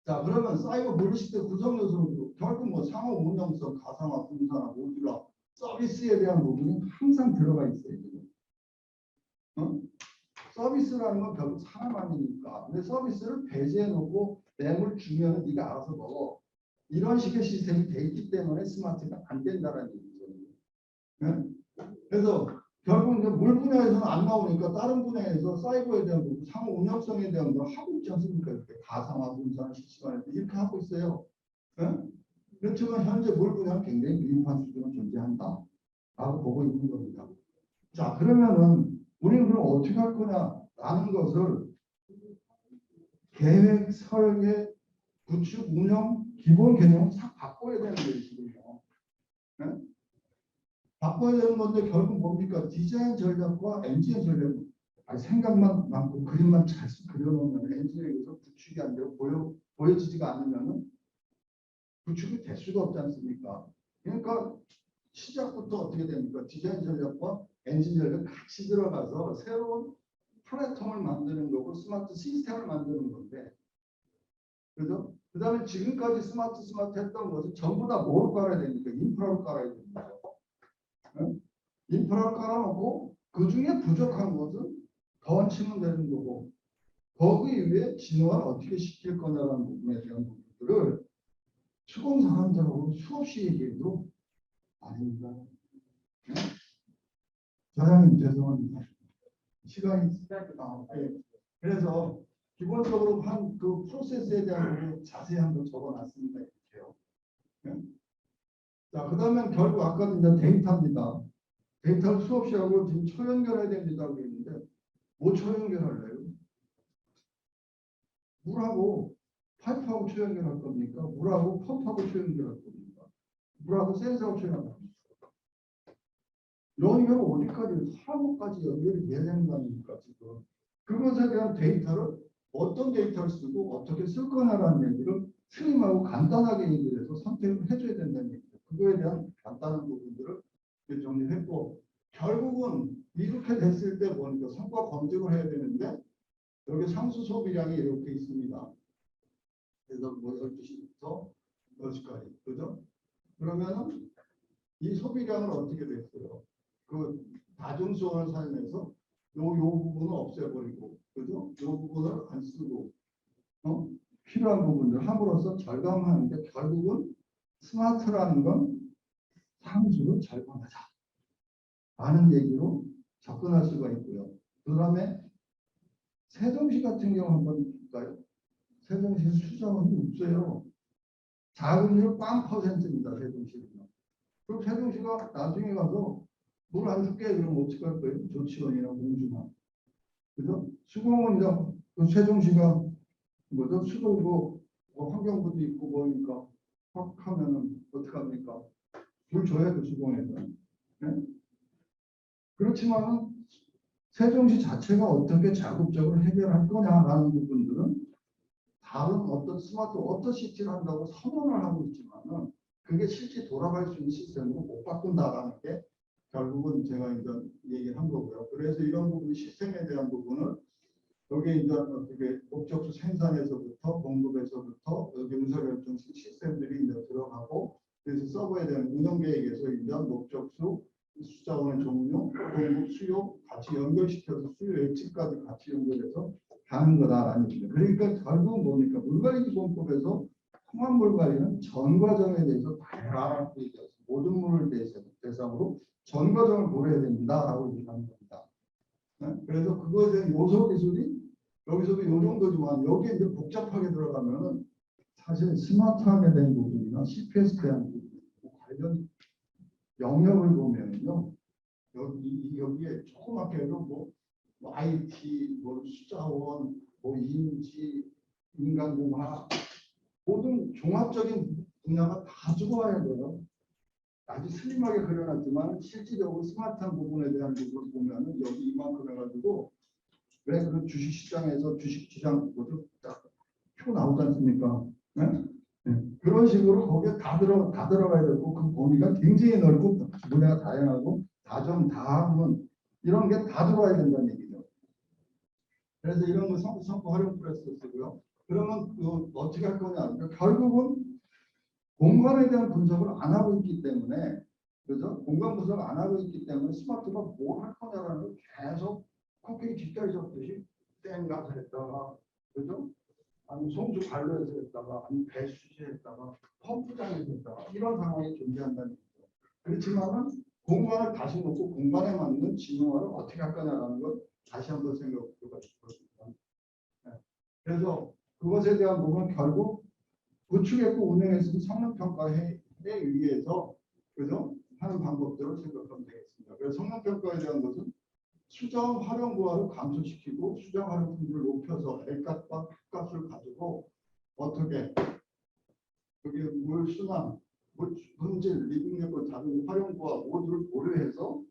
자, 그러면 사이버 물리시대 구성 요소로 결국 뭐 상호 운영성, 가상화, 분산화, 모듈화, 서비스에 대한 부분이 항상 들어가 있어요. 어? 서비스라는 건 결국 사람 아니니까. 근데 서비스를 배제해 놓고 램을 주면 네가 알아서 먹어. 이런 식의 시스템이 돼 있기 때문에 스마트가 안 된다는 얘기죠. 네? 그래서 결국 이제 물 분야에서는 안 나오니까 다른 분야에서 사이버에 대한 부분, 상호 운영성에 대한 걸 하고 있지 않습니까? 이렇게 가상화 분산 실시간에 이렇게 하고 있어요. 예? 그렇지만 현재 물 분야는 굉장히 미흡한 수준은 존재한다라고 보고 있는 겁니다. 자, 그러면은 우리는 그럼 어떻게 할 거냐라는 것을 계획, 설계, 구축, 운영, 기본 개념을 싹 바꿔야 되는 거예요, 지금요. 네? 바꿔야 되는 건데 결국 뭡니까? 디자인 전략과 엔지니어 전략. 아니, 생각만 많고 그림만 잘 그려놓으면 엔지니어에서 구축이 안 되고 보여지지가 않으면 구축이 될 수가 없지 않습니까? 그러니까 시작부터 어떻게 됩니까? 디자인 전략과 엔지니어 전략 같이 들어가서 새로운 플랫폼을 만드는 거고 스마트 시스템을 만드는 건데, 그죠? 그 다음에 지금까지 스마트 했던 것은 전부 다 뭘 깔아야 됩니까? 인프라를 깔아야 됩니다. 응? 인프라를 깔아놓고 그 중에 부족한 것은 더 얹히면 되는 거고, 거기 위에 진화를 어떻게 시킬 거냐라는 부분에 대한 부분들을 수공사관들하고 수없이 얘기해도 아닙니다. 네? 사장님 죄송합니다. 시간이 네. 그래서 기본적으로 한 그 프로세스에 대한 부분 자세히 한번 적어놨습니다. 이렇게요. 네? 자, 그다음에 결국 아까도 이제 데이터입니다. 데이터를 수없이 하고 지금 초연결해야 됩니다. 그랬는데 뭐 초연결할래요? 물하고 파이프하고 초연결할 겁니까? 물하고 펌프하고 초연결할 겁니까? 물하고 센서하고 초연결할 겁니까? 연결을 어디까지 사람까지 연결이 돼야 되는 거 아닙니까? 지금 그것에 대한 데이터를 어떤 데이터를 쓰고 어떻게 쓸 거냐라는 얘기를 스림하고 간단하게 얘기를 해서 선택을 해줘야 된다는 얘기죠. 그거에 대한 간단한 부분들을 정리했고, 결국은 이렇게 됐을 때 보니까 성과 검증을 해야 되는데 여기 상수 소비량이 이렇게 있습니다. 그래서 뭐 12시부터 10시까지. 그죠? 그러면은 이 소비량을 어떻게 됐어요? 그 다중수원을 사용해서 요 부분을 없애버리고, 그죠? 요 부분을 안 쓰고, 필요한 부분들 함으로써 절감하는데 결국은 스마트라는 건 상수를 절감하자 라는 얘기로 접근할 수가 있고요. 그 다음에 세종시 같은 경우 한번 볼까요? 세종시는 수자원이 없어요. 자금률 0%입니다. 세종시는. 그럼 세종시가 나중에 가서 물 안 줄게 그러면 어떡할 거예요? 조치원이나 공주나. 그죠? 수공은 이제 그 세종시가 뭐죠? 수도고 뭐 환경부도 있고 뭐니까 확 하면은 어떡합니까? 물 줘야 돼, 수공에서. 네? 그렇지만은 세종시 자체가 어떻게 자급적으로 해결할 거냐라는 부분들은 다른 어떤 스마트 워터시티를 한다고 선언을 하고 있지만은 그게 실제 돌아갈 수 있는 시스템으로 못 바꾼다라는 게 결국은 제가 이제 얘기를 한 거고요. 그래서 이런 부분 시스템에 대한 부분을 여기 이제 어떻게 목적수 생산에서부터 공급에서부터 여기 의사결정 시스템들이 이제 들어가고, 그래서 서버에 대한 운영 계획에서 이제 목적수, 수자원의 종류, 공급, 수요 같이 연결시켜서 수요 예측까지 같이 연결해서 가는 거다라는 얘기죠. 그러니까 결국은 뭡니까? 물관리기본법에서 통합물 관리는 전 과정에 대해서 다 해라라고 얘기해서 모든 물을 대상으로 전 과정을 고려해야 된다라고 얘기하는 겁니다. 네? 그래서 그거에 대한 요소 기술이 여기서도 요 정도지만 여기에 이제 복잡하게 들어가면은 사실 스마트하게 된 부분이나 CPS에 대한 부분, 관련 영역을 보면요. 여기에 조그맣게 해도 뭐 IT, 뭐 수자원, 뭐 인지, 인간공학 모든 종합적인 분야가 다 들어와야 돼요. 아주 슬림하게 그려놨지만 실질적으로 스마트한 부분에 대한 부분을 보면은 여기 이만큼 해가지고 왜 그 주식시장에서 주식시장 뭐죠? 표 나오지 않습니까? 네? 네. 그런 식으로 거기에 다 들어가야 되고 그 범위가 굉장히 넓고 분야가 다양하고 다점 다하면 이런 게 다 들어와야 된다는 얘기죠. 그래서 이런 거 성과 활용 프로세스고요. 그러면 그 어떻게 할 거냐? 그러니까 결국은 공간에 대한 분석을 안 하고 있기 때문에, 그죠? 공간 분석을 안 하고 있기 때문에 스마트가 뭘 할 거냐라는 걸 계속 코끼리 뒷다리 잡듯이 땡 가서 했다가, 그죠? 아니 송수 관로에서 했다가, 아니 배수지에 했다가, 펌프장에서 했다가 이런 상황이 존재한다는 거죠. 그렇지만은 공간을 다시 놓고 공간에 맞는 진흥화를 어떻게 할 거냐라는 걸 다시 한번 생각해 보고 싶습니다. 네. 그래서 그것에 대한 부분은 결국 구축했고 운영했으면 성능평가에 의해서 그죠? 하는 방법들을 생각하면 되겠습니다. 그래서 성능평가에 대한 것은 수정 활용도화를 감소시키고 수정 활용 품질을 높여서 L값과 Q값을 가지고 어떻게 그게 물 순환, 물 품질, 리빙력을 다른 활용도화 모두를 고려해서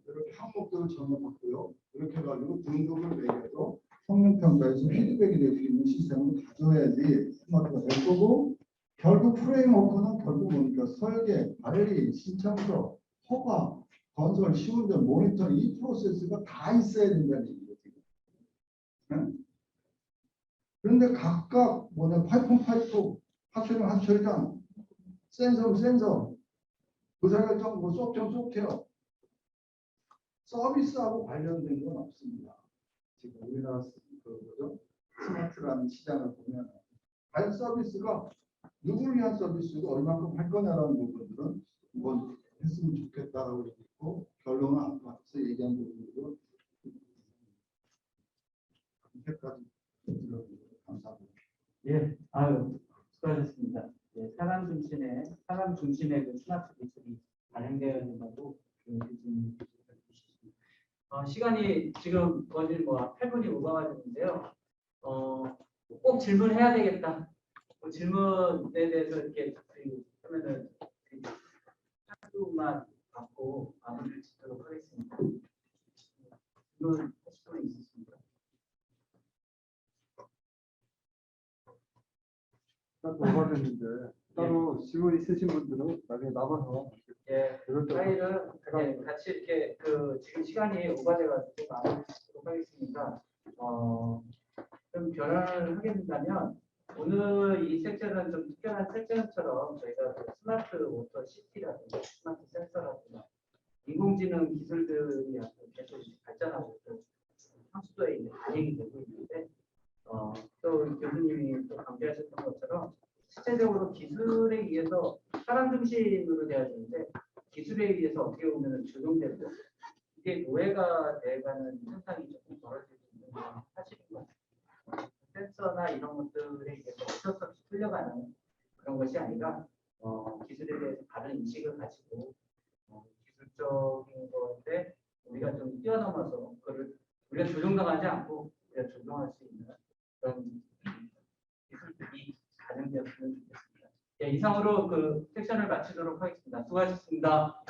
이렇게 항목들을 정해봤고요. 이렇게 해가지고 등급을 매겨서 성능평가에서 피드백이 될 수 있는 시스템을 가져야지 스마트가 될 거고 결국 프레임워크는 결국 뭡니까? 설계, 관리, 신청서, 허가, 건설, 시운전, 모니터링 이 프로세스가 다 있어야 된다는 얘기죠. 지금. 응? 그런데 각각 뭐냐 파이프, 하수령, 센서, 의사결정, 뭐 소프트웨어 서비스하고 관련된 건 없습니다. 지금 우리나라 뭐죠? 스마트라는 시장을 보면 과연 서비스가 누구를 위한 서비스고 얼마큼 할 거냐라는 부분들은 한번 했으면 좋겠다라고 얘기했고 결론은 앞서 얘기한 부분으로 이때까지 들어주셔서 감사합니다. 예, 아유, 수고하셨습니다. 예, 사람 중심의 그 스마트 기술이 반영되어야 된다고 말씀 주셨습니다. 시간이 지금 거의 뭐 8분이 오가가지고인데요. 꼭 질문해야 되겠다. 그 질문에 대해서 이렇게 하면은 하루만 받고 마무리를 짓도록 하겠습니다. 질문 하실 분 있으십니까? 오가됐는데 따로 질문 있으신 분들은 나중에 남아서 예, 이것도 파일은 예, 같이 이렇게 지금 시간이 오버돼가지고 마무리 짓도록 하겠습니다. 좀 변화를 하게 된다면 오늘 이 섹션은 좀 특별한 섹션처럼 저희가 그 스마트 워터 시티라든가 스마트 센서라든가 인공지능 기술들이 계속 발전하고 있고 상수도에 이제 반영이 되고 있는데 또 교수님이 또 강조하셨던 것처럼 실제적으로 기술에 의해서 사람 중심으로 돼야 되는데 기술에 의해서 어떻게 보면 조종되고 이게 노예가 돼가는 현상이 조금 벌어지고 있는 건 사실인 것 같아요. 센서나 이런 것들에 의해서 어쩔 수 없이 풀려가는 그런 것이 아니라 기술에 대해서 다른 인식을 가지고 기술적인 것에 우리가 좀 뛰어넘어서 그걸 우리가 조종당하지 않고 우리가 조종할 수 있는 그런 기술들이 가능되었으면 좋겠습니다. 예, 이상으로 그 섹션을 마치도록 하겠습니다. 수고하셨습니다.